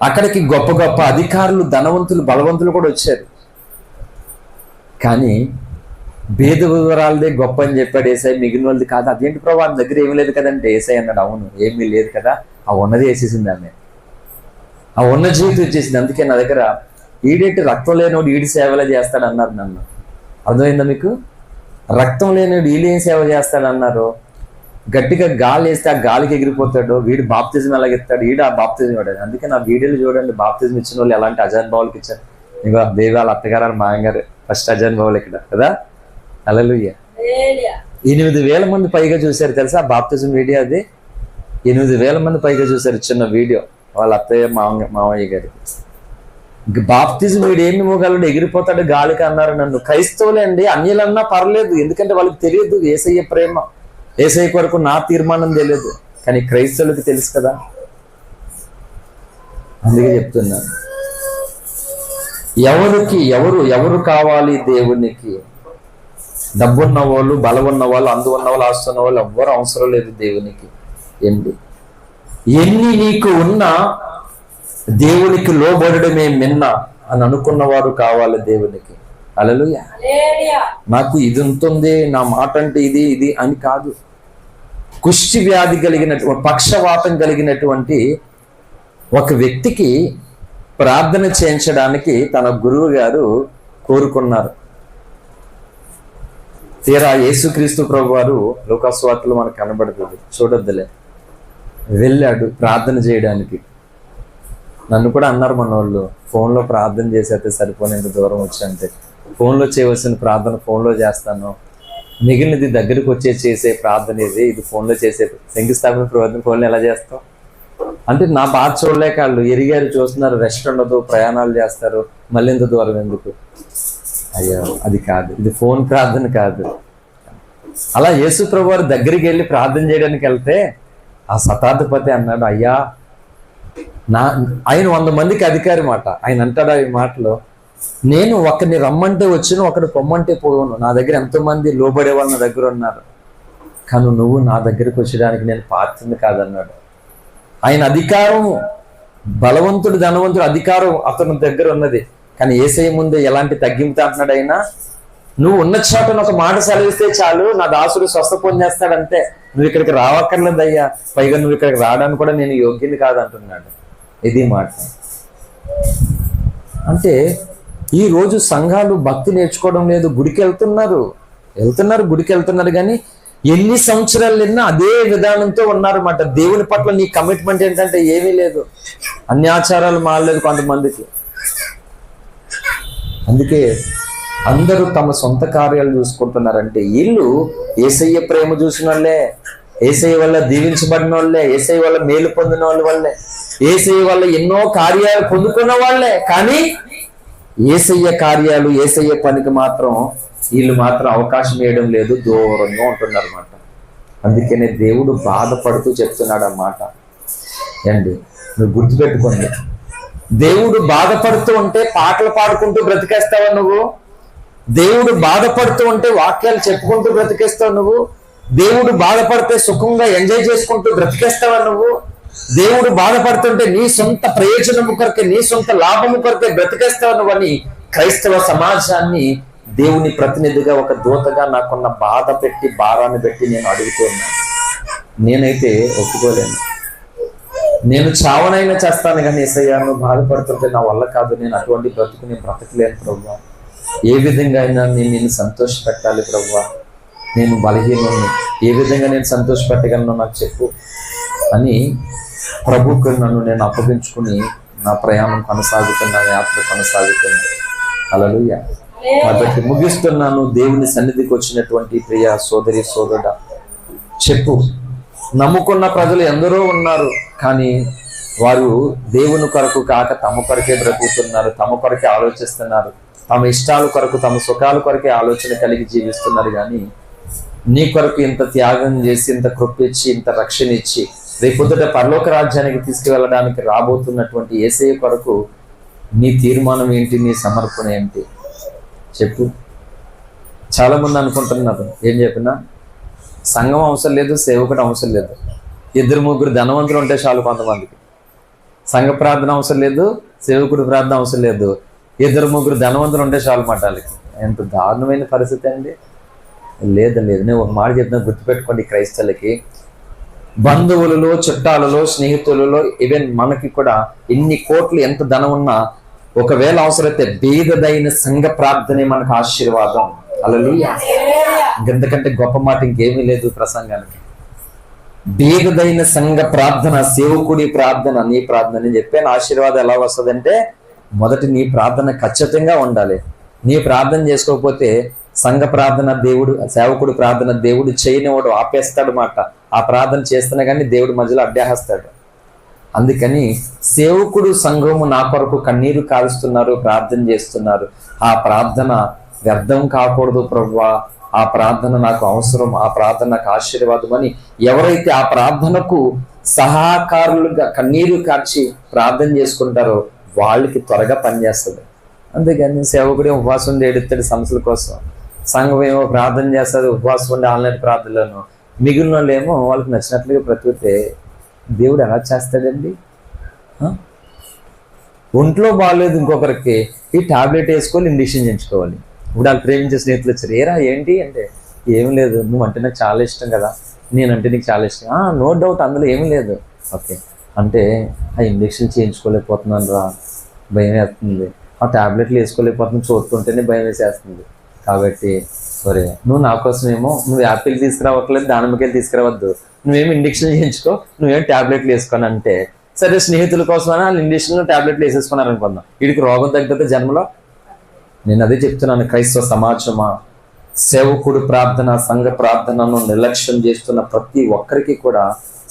అక్కడికి గొప్ప గొప్ప అధికారులు, ధనవంతులు, బలవంతులు కూడా వచ్చారు. కానీ భేద వివరాలదే గొప్ప అని చెప్పాడు ఏసై, మిగిలిన వాళ్ళది కాదు. అదేంటి ప్రభు వాళ్ళ దగ్గర ఏమీ లేదు కదంటే ఏసై అన్నాడు, అవును ఏమీ లేదు కదా, ఆ ఉన్నది వేసేసింది ఆమె, ఆ ఉన్న జీవితం వచ్చేసింది. అందుకే నా దగ్గర ఈడేంటి రక్తం లేనివాడు ఈడి సేవలే చేస్తాడు అన్నారు నన్ను. అర్థమైందా మీకు? రక్తం లేనివాడు వీళ్ళు ఏం సేవ చేస్తాడు అన్నారు. గట్టిగా గాలి వేస్తే ఆ గాలికి ఎగిరిపోతాడు, వీడు బాప్తిజం ఎలాగెత్తాడు, ఈడు ఆ బాప్తిజం ఇవ్వడు. అందుకే నా వీడియోలు చూడండి, బాప్తిజం ఇచ్చిన వాళ్ళు ఎలాంటి అజానుభావులకి ఇచ్చారు. ఇక దేవాల అత్తగారు మాయంగారు ఫస్ట్ అజానుభావులు ఇక్కడ కదా. హల్లెలూయా. 8,000 మంది పైగా చూశారు తెలుసా బాప్తిజం వీడియో. అది 8,000 మంది పైగా చూశారు చిన్న వీడియో వాళ్ళ అత్తయ్య మామయ్య గారికి. బాప్తిజం వీడు ఏమి మోగలడు, ఎగిరిపోతాడు గాలికి అన్నారు నన్ను. క్రైస్తవులే అండి, అన్యులన్నా పర్లేదు, ఎందుకంటే వాళ్ళకి తెలియదు యేసయ్య ప్రేమ, యేసయ్య కొరకు నా తీర్మానం తెలియదు. కానీ క్రైస్తవులకి తెలుసు కదా. అందుకే చెప్తున్నాను, ఎవరు కావాలి దేవునికి? డబ్బున్న వాళ్ళు, బలం ఉన్న వాళ్ళు, అందు ఉన్న వాళ్ళు, ఆస్తున్న వాళ్ళు ఎవ్వరు అవసరం లేదు దేవునికి. ఎన్ని నీకు ఉన్నా దేవునికి లోబడమే మిన్న అని అనుకున్నవారు కావాలి దేవునికి. హల్లెలూయా. నాకు ఇది ఉంటుంది, నా మాట అంటే ఇది అని కాదు. కుష్టి వ్యాధి కలిగినటువంటి, పక్షవాతం కలిగినటువంటి ఒక వ్యక్తికి ప్రార్థన చేయించడానికి తన గురువు గారు కోరుకున్నారు. తీరా యేసుక్రీస్తు ప్రభు వారు లూకాసు వార్తలో మనకు కనబడుతుంది, చూడొద్దులే, వెళ్ళాడు ప్రార్థన చేయడానికి. నన్ను కూడా అన్నారు మన వాళ్ళు, ఫోన్లో ప్రార్థన చేసేస్తే సరిపోని ఇంత దూరం వచ్చంటే, ఫోన్లో చేయవలసిన ప్రార్థన ఫోన్లో చేస్తాను, మిగిలినది దగ్గరికి వచ్చే చేసే ప్రార్థన ఇది ఫోన్లో చేసే శంకుస్థాపన ప్రార్థన ఫోన్లో ఎలా చేస్తాం అంటే, నా బాధ చూడలేక వాళ్ళు ఎరిగారు, చూస్తున్నారు, రెస్ట్ ఉండదు, ప్రయాణాలు చేస్తారు, మళ్ళీ ఇంత దూరం ఎందుకు. అయ్యో అది కాదు, ఇది ఫోన్ ప్రార్థన కాదు. అలా యేసు ప్రభు వారు దగ్గరికి వెళ్ళి ప్రార్థన చేయడానికి వెళ్తే ఆ శతాధిపతి అన్నాడు, అయ్యా ఆయన 100 మందికి అధికారి మాట. ఆయన అంటాడు ఈ మాటలో, నేను ఒకరిని రమ్మంటే వచ్చును, ఒకరిని పొమ్మంటే పోను, నా దగ్గర ఎంతోమంది లోబడే వాళ్ళు నా దగ్గర ఉన్నారు, కానీ నువ్వు నా దగ్గరికి వచ్చడానికి నేను పాత్రని కాదన్నాడు. ఆయన అధికారం, బలవంతుడు, ధనవంతుడు అధికారం అతని దగ్గర ఉన్నది. కానీ యేసయ్య ముందు ఎలాంటి తగ్గింపు అంటున్నాడు ఆయన, నువ్వు ఉన్న చోటను ఒక మాట సెలవిస్తే చాలు, నా దాసుడు స్వస్థ పొందేస్తాడంతే, నువ్వు ఇక్కడికి రావక్కర్లేదయ్యా, పైగా నువ్వు ఇక్కడికి రావడానికి కూడా నేను యోగ్యుని కాదంటున్నాడు. ఇది మాట. అంటే ఈరోజు సంఘాలు భక్తి నేర్చుకోవడం లేదు, గుడికి వెళ్తున్నారు కానీ ఎన్ని సంవత్సరాలు నిన్న అదే విధానంతో ఉన్నారన్నమాట. దేవుని పట్ల నీ కమిట్మెంట్ ఏంటంటే ఏమీ లేదు, అన్ని ఆచారాలు మారలేదు కొంతమందికి. అందుకే అందరూ తమ సొంత కార్యాలు చూసుకుంటున్నారంటే, వీళ్ళు యేసయ్య ప్రేమ చూసిన వాళ్ళే, యేసయ్య వల్ల దీవించబడిన వాళ్ళే, యేసయ్య వల్ల మేలు పొందిన వాళ్ళ వల్లే. యేసయ్య వల్ల ఎన్నో కార్యాలు పొందుకున్న వాళ్ళే, కానీ యేసయ్య కార్యాలు యేసయ్య పనికి మాత్రం వీళ్ళు మాత్రం అవకాశం ఇవ్వడం లేదు, దూరంగా ఉంటున్నారు అన్నమాట. అందుకనే దేవుడు బాధపడుతూ చెప్తున్నాడు అన్నమాట. ఏండి నువ్వు గుర్తుపెట్టుకోండి, దేవుడు బాధపడుతూ ఉంటే పాటలు పాడుకుంటూ బ్రతికేస్తావా నువ్వు? దేవుడు బాధపడుతూ ఉంటే వాక్యాలు చెప్పుకుంటూ బ్రతికేస్తావు నువ్వు? దేవుడు బాధపడితే సుఖంగా ఎంజాయ్ చేసుకుంటూ బ్రతికేస్తావా నువ్వు? దేవుడు బాధపడుతుంటే నీ సొంత ప్రయోజనము కొరకే, నీ సొంత లాభము కొరకే బ్రతికేస్తావా నువ్వని క్రైస్తవ సమాజాన్ని దేవుని ప్రతినిధిగా, ఒక దూతగా నాకున్న బాధ పెట్టి, భారాన్ని పెట్టి నేను అడుగుతున్నా. నేనైతే ఒప్పుకోలేను. నేను చావనైనా చేస్తాను కానీ యేసయ్య నువ్వు బాధపడుతుంటే నా వల్ల కాదు, నేను అటువంటి బ్రతుకు నేను బ్రతకలేను ప్రభువా. ఏ విధంగా అయినా నేను సంతోష పెట్టాలి ప్రభువా, నేను బలహీనుని, ఏ విధంగా నేను సంతోష పెట్టగలను నాకు చెప్పు అని ప్రభువుకు నన్ను నేను అప్పగించుకుని నా ప్రయాణం కొనసాగుతున్న, యాత్ర కొనసాగుతుంది. హల్లెలూయా. కాబట్టి ముగిస్తున్నాను. దేవుని సన్నిధికి వచ్చినటువంటి ప్రియ సోదరి సోదరుడా, చెప్పు. నమ్ముకున్న ప్రజలు ఎందరో ఉన్నారు, కానీ వారు దేవుని కొరకు కాక తమ కొరకే బ్రతుకుతున్నారు, తమ కొరకే ఆలోచిస్తున్నారు, తమ ఇష్టాల కొరకు, తమ సుఖాల కొరకే ఆలోచన కలిగి జీవిస్తున్నారు. కానీ నీ కొరకు ఇంత త్యాగం చేసి, ఇంత కృపిచ్చి, ఇంత రక్షణ ఇచ్చి రేపొద్దుట పరలోక రాజ్యానికి తీసుకువెళ్ళడానికి రాబోతున్నటువంటి యేసయ్య కొరకు నీ తీర్మానం ఏంటి? నీ సమర్పణ ఏంటి? చెప్పు. చాలా మంది అనుకుంటున్నారు, ఏం చెప్పినా సంఘం అవసరం లేదు, సేవకుడు అవసరం లేదు, 2-3 ధనవంతులు ఉంటే చాలు. కొంతమందికి సంఘ ప్రార్థన అవసరం లేదు, సేవకుడు ప్రార్థన అవసరం లేదు, 2-3 ధనవంతులు ఉంటే చాలు మఠాలకి. ఎంత దారుణమైన పరిస్థితి అండి. లేదు నేను ఒక మాట చెప్తున్నా, గుర్తుపెట్టుకోండి. క్రైస్తవులకి బంధువులలో, చుట్టాలలో, స్నేహితులలో, ఈవెన్ మనకి కూడా ఎన్ని కోట్లు ఎంత ధనం ఉన్నా ఒకవేళ అవసరమైతే బీదదైన సంఘ ప్రార్థనే మనకు ఆశీర్వాదం. హల్లెలూయా. ఇంతకంటే గొప్ప మాట ఇంకేమీ లేదు ప్రసంగానికి. బీదదైన సంఘ ప్రార్థన, సేవకుడి ప్రార్థన, నీ ప్రార్థన. నేను చెప్పాను ఆశీర్వాదం ఎలా వస్తుందంటే, మొదటి నీ ప్రార్థన ఖచ్చితంగా ఉండాలి. నీ ప్రార్థన చేసుకోకపోతే సంఘ ప్రార్థన దేవుడు, సేవకుడు ప్రార్థన దేవుడు చేయనివాడు, ఆపేస్తాడు మాట. ఆ ప్రార్థన చేస్తున్నా కానీ దేవుడు మధ్యలో అడ్డేస్తాడు. అందుకని సేవకుడు, సంఘము నా కొరకు కన్నీరు కారుస్తున్నారు, ప్రార్థన చేస్తున్నారు. ఆ ప్రార్థన వ్యర్థం కాకూడదు ప్రభువా, ఆ ప్రార్థన నాకు అవసరం, ఆ ప్రార్థన నాకు ఆశీర్వాదం అని ఎవరైతే ఆ ప్రార్థనకు సహకారులుగా కన్నీరు కార్చి ప్రార్థన చేసుకుంటారో వాళ్ళకి త్వరగా పనిచేస్తుంది. అందుకని సేవకుడే ఉపవాసం ఉండి ఏడుస్తాడు సమస్యల కోసం, సంఘం ఏమో ప్రార్థన చేస్తుంది ఉపవాసం ఉండి ఆన్లైన్ ప్రార్థనలను, మిగిలిన వాళ్ళు ఏమో వాళ్ళకి నచ్చినట్లుగా బ్రతికితే దేవుడు ఎలా చేస్తాడండి? ఒంట్లో బాగాలేదు ఇంకొకరికి ఈ టాబ్లెట్ వేసుకోవాలి, ఇంజెక్షన్ చేయించుకోవాలి. ఇప్పుడు వాళ్ళు ప్రేమించే స్నేహితులు వచ్చారు, ఏరా ఏంటి అంటే, ఏం లేదు నువ్వు అంటే నాకు చాలా ఇష్టం కదా, నేనంటే నీకు చాలా ఇష్టం. నో డౌట్, అందులో ఏమీ లేదు. ఓకే అంటే ఆ ఇంజెక్షన్ చేయించుకోలేకపోతున్నాను రా, భయం వేస్తుంది, ఆ టాబ్లెట్లు వేసుకోలేకపోతున్నాను, చూస్తుంటేనే భయం వేసేస్తుంది. కాబట్టి సరే నువ్వు నా కోసమేమో నువ్వు యాపిల్ తీసుకురావట్లేదు, దానిమ్మకాయలు తీసుకురావద్దు, నువ్వేమి ఇంజెక్షన్ చేయించుకో, నువ్వేం టాబ్లెట్లు వేసుకొని అంటే, సరే స్నేహితుల కోసమైనా వాళ్ళు ఇంజెక్షన్ టాబ్లెట్లు వేసేసుకున్నారు అనుకుందాం, వీడికి రోగం తగ్గితే జన్మలో. నేను అదే చెప్తున్నాను, క్రైస్తవ సమాజమా, సేవకుడు ప్రార్థన, సంఘ ప్రార్థనను నిర్లక్ష్యం చేస్తున్న ప్రతి ఒక్కరికి కూడా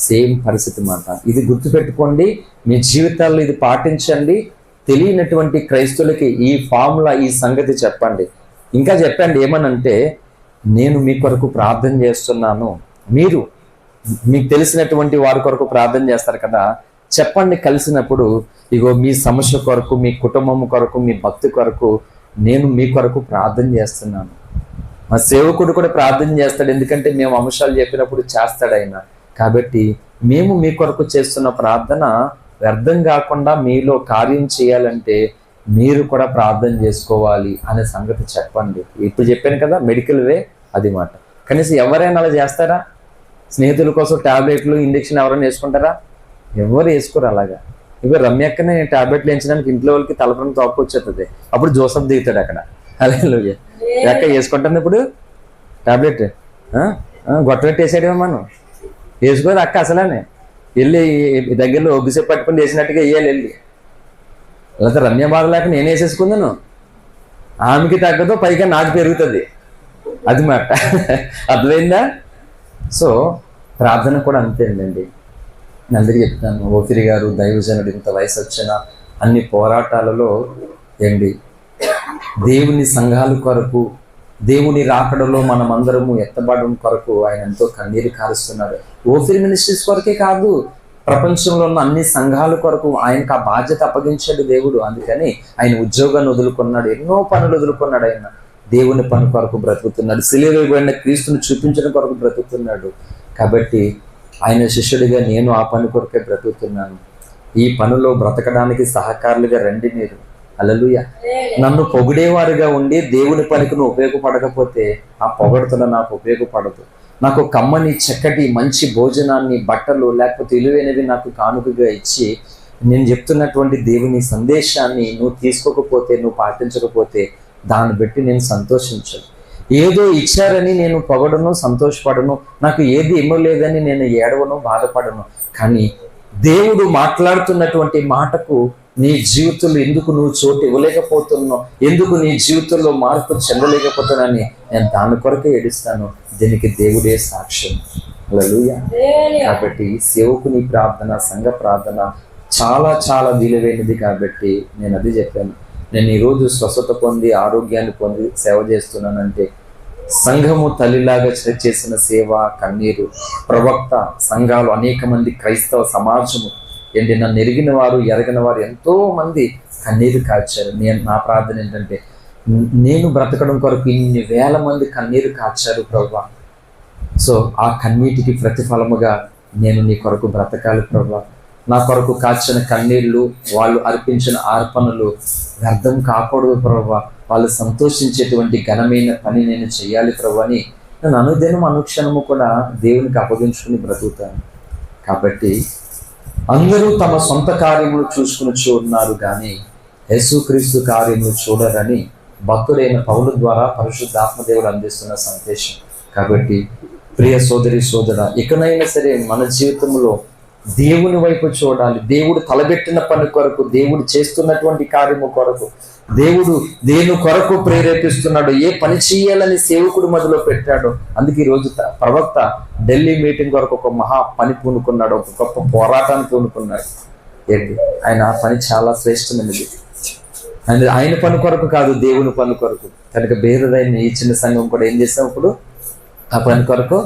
సేమ్ పరిస్థితి మాట. ఇది గుర్తుపెట్టుకోండి, మీ జీవితాల్లో ఇది పాటించండి. తెలియనటువంటి క్రైస్తవులకి ఈ ఫార్ములా, ఈ సంగతి చెప్పండి. ఇంకా చెప్పండి ఏమనంటే, నేను మీ కొరకు ప్రార్థన చేస్తున్నాను, మీరు మీకు తెలిసినటువంటి వారి కొరకు ప్రార్థన చేస్తారు కదా, చెప్పండి కలిసినప్పుడు, ఇగో మీ సమస్య కొరకు, మీ కుటుంబం కొరకు, మీ భక్తి కొరకు నేను మీ కొరకు ప్రార్థన చేస్తున్నాను. మా సేవకుడు కూడా ప్రార్థన చేస్తాడు, ఎందుకంటే మేము అంశాలు చెప్పినప్పుడు చేస్తాడు ఆయన. కాబట్టి మేము మీ కొరకు చేస్తున్న ప్రార్థన వ్యర్థం కాకుండా మీలో కార్యం చేయాలంటే మీరు కూడా ప్రార్థన చేసుకోవాలి అనే సంగతి చెప్పండి. ఇప్పుడు చెప్పాను కదా మెడికల్ వే, అది మాట. కనీసం ఎవరైనా అలా చేస్తారా? స్నేహితుల కోసం టాబ్లెట్లు, ఇంజెక్షన్ ఎవరైనా వేసుకుంటారా? ఎవరు వేసుకోరు అలాగా. ఇక రమ్యక్కనే టాబ్లెట్లు వేయించడానికి ఇంట్లో వాళ్ళకి తలపని తోపు వచ్చేస్తుంది, అప్పుడు జోసఫ్ దిగుతాడు అక్కడ. అలాగే ఎక్క వేసుకుంటుంది ఇప్పుడు టాబ్లెట్, గొట్టబెట్టి వేసాడేమో మనం వేసుకోదు అక్క. అసలనే వెళ్ళి దగ్గరలో ఒగ్గుసేపు పట్టుకుని వేసినట్టుగా వేయాలి వెళ్ళి. లేకపోతే రమ్య బాధ లేక నేను వేసేసుకుందాను, ఆమెకి తగ్గదు, పైగా నాకు పెరుగుతుంది, అది మాట. అర్థమైందా? సో ప్రార్థన కూడా అంతే అండి. నేను అందరికీ చెప్తాను, ఓఫిరి గారు దైవజనుడు ఇంత వయసు వచ్చిన అన్ని పోరాటాలలో ఏంటి దేవుని సంఘాల కొరకు, దేవుని రాకడలో మనమందరము ఎత్తబడడం కొరకు ఆయన ఎంతో కన్నీరు కారుస్తున్నాడు. ఓఫిరి మినిస్ట్రీస్ కొరకే కాదు, ప్రపంచంలో ఉన్న అన్ని సంఘాల కొరకు ఆయనకు ఆ బాధ్యత అప్పగించాడు దేవుడు. అందుకని ఆయన ఉద్యోగాన్ని వదులుకున్నాడు, ఎన్నో పనులు వదులుకున్నాడు. ఆయన దేవుని పని కొరకు బ్రతుకుతున్నాడు, సిలువైన క్రీస్తుని చూపించడం కొరకు బ్రతుకుతున్నాడు. కాబట్టి ఆయన శిష్యుడిగా నేను ఆ పని కొరకే బ్రతుకుతున్నాను. ఈ పనిలో బ్రతకడానికి సహకారులుగా రండి మీరు. హల్లెలూయా. నన్ను పొగిడేవారుగా ఉండి దేవుని పనికి నువ్వు ఉపయోగపడకపోతే ఆ పొగడుతున్న నాకు ఉపయోగపడదు. నాకు కమ్మని చక్కటి మంచి భోజనాన్ని, బట్టలు, లేకపోతే విలువైనవి నాకు కానుకగా ఇచ్చి నేను చెప్తున్నటువంటి దేవుని సందేశాన్ని నువ్వు తీసుకోకపోతే, నువ్వు పాటించకపోతే దాన్ని బట్టి నేను సంతోషించను. ఏదో ఇచ్చారని నేను పొగడను, సంతోషపడను. నాకు ఏది ఇవ్వలేదని నేను ఏడవను, బాధపడను. కానీ దేవుడు మాట్లాడుతున్నటువంటి మాటకు నీ జీవితంలో ఎందుకు నువ్వు చోటు ఇవ్వలేకపోతున్నావు, ఎందుకు నీ జీవితంలో మార్పు చెందలేకపోతున్నానని నేను దాని కొరకే ఏడుస్తాను. దీనికి దేవుడే సాక్ష్యం. హల్లెలూయా. కాబట్టి సేవకుని ప్రార్థన, సంఘ ప్రార్థన చాలా చాలా విలువైనది. కాబట్టి నేను అది చెప్పాను. నేను ఈరోజు స్వస్థత పొంది, ఆరోగ్యాన్ని పొంది సేవ చేస్తున్నానంటే సంఘము తల్లిలాగా చేసిన సేవ, కన్నీరు, ప్రవక్త, సంఘాలు, అనేక మంది క్రైస్తవ సమాజము ఏంటి, నన్ను ఎరిగిన వారు, ఎరగిన వారు ఎంతో మంది కన్నీరు కార్చారు. నా ప్రార్థన ఏంటంటే నేను బ్రతకడం కొరకు ఇన్ని వేల మంది కన్నీరు కార్చారు ప్రభువా. సో ఆ కన్నీటికి ప్రతిఫలముగా నేను నీ కొరకు బ్రతకాలి ప్రభువా. నా కొరకు కాచిన కన్నీళ్ళు, వాళ్ళు అర్పించిన అర్పణలు వ్యర్థం కాకూడదు ప్రభువా. వాళ్ళు సంతోషించేటువంటి ఘనమైన పని నేను చేయాలి ప్రభు అని నేను అనుదినం అనుక్షణము కూడా దేవునికి అప్పగించుకుని బ్రతుకుతాను. కాబట్టి అందరూ తమ సొంత కార్యములు చూసుకుని ఉన్నారు కానీ యేసుక్రీస్తు కార్యములు చూడరని భక్తుడైన పౌలు ద్వారా పరిశుద్ధాత్మదేవుడు అందిస్తున్న సందేశం. కాబట్టి ప్రియ సోదరి సోదర, ఇకనైనా సరే మన జీవితంలో దేవుని వైపు చూడాలి. దేవుడు తలబెట్టిన పని కొరకు, దేవుడు చేస్తున్నటువంటి కార్యము కొరకు, దేవుడు దేని కొరకు ప్రేరేపిస్తున్నాడు, ఏ పని చేయాలని సేవకుడు మొదలు పెట్టాడు. అందుకే ఈరోజు ప్రవక్త ఢిల్లీ మీటింగ్ కొరకు ఒక మహా పని పూనుకున్నాడు, ఒక గొప్ప పోరాటాన్ని పూనుకున్నాడు. ఏంటి ఆయన పని చాలా శ్రేష్టమైనది. ఆయన పని కొరకు కాదు, దేవుని పని కొరకు. కనుక బేరదైన ఈ చిన్న సంఘం కూడా ఏం చేసాం, ఇప్పుడు ఆ పని కొరకు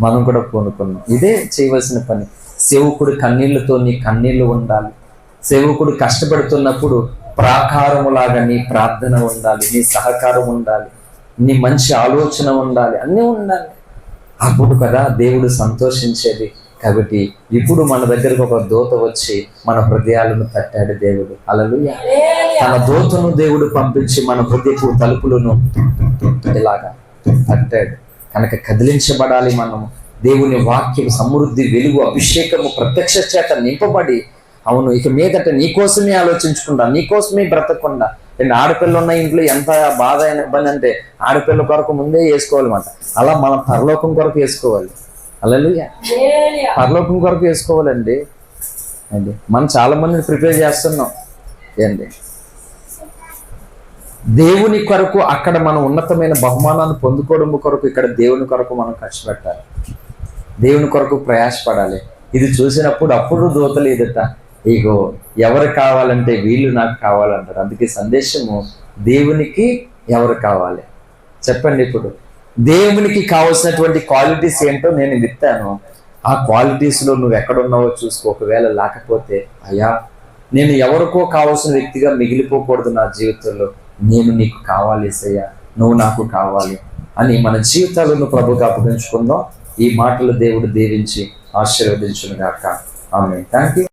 మనం కూడా పూనుకున్నాం. ఇదే చేయవలసిన పని. సేవకుడు కన్నీళ్లతో నీ కన్నీళ్లు ఉండాలి. సేవకుడు కష్టపడుతున్నప్పుడు ప్రాకారములాగా నీ ప్రార్థన ఉండాలి, నీ సహకారం ఉండాలి, నీ మంచి ఆలోచన ఉండాలి, అన్నీ ఉండాలి. అప్పుడు కదా దేవుడు సంతోషించేది. కాబట్టి ఇప్పుడు మన దగ్గరకు ఒక దూత వచ్చి మన హృదయాలను తట్టాడు దేవుడు. హల్లెలూయా. తన దూతను దేవుడు పంపించి మన హృదయపు తలుపులను ఇలాగా తట్టాడు. కనుక కదిలించబడాలి మనము. దేవుని వాక్యం, సమృద్ధి, వెలుగు, అభిషేకము, ప్రత్యక్ష చేత నింపబడి, అవును ఇక మీదట నీకోసమే ఆలోచించకుండా, నీకోసమే బ్రతకకుండా. అండ్ ఆడపిల్ల ఉన్న ఇంట్లో ఎంత బాధ అయిన ఇబ్బంది అంటే ఆడపిల్ల కొరకు ముందే వేసుకోవాలన్నమాట. అలా మనం పరలోకం కొరకు వేసుకోవాలి. హల్లెలూయా. పరలోకం కొరకు వేసుకోవాలండి. అండి మనం చాలా మందిని ప్రిపేర్ చేస్తున్నాం. ఏంటి దేవుని కొరకు అక్కడ మనం ఉన్నతమైన బహుమానాన్ని పొందుకోవడం కొరకు ఇక్కడ దేవుని కొరకు మనం కష్టపెట్టాలి, దేవుని కొరకు ప్రయాసపడాలి. ఇది చూసినప్పుడు అప్పుడు దూతలు ఎదుట ఇగో ఎవరు కావాలంటే వీళ్ళు నాకు కావాలంటారు. అందుకే సందేశము దేవునికి ఎవరు కావాలి చెప్పండి. ఇప్పుడు దేవునికి కావాల్సినటువంటి క్వాలిటీస్ ఏంటో నేను ఇస్తాను. ఆ క్వాలిటీస్లో నువ్వు ఎక్కడున్నావో చూసుకో. ఒకవేళ లేకపోతే అయ్యా నేను ఎవరికో కావాల్సిన వ్యక్తిగా మిగిలిపోకూడదు నా జీవితంలో, నేను నీకు కావాలి యేసయ్యా, నువ్వు నాకు కావాలి అని మన జీవితాలను ప్రభువుకు అప్పగించుకుందాం. ఈ మాటలు దేవుడు దీవించి ఆశీర్వదించును గాక. ఆమేన్. థాంక్యూ.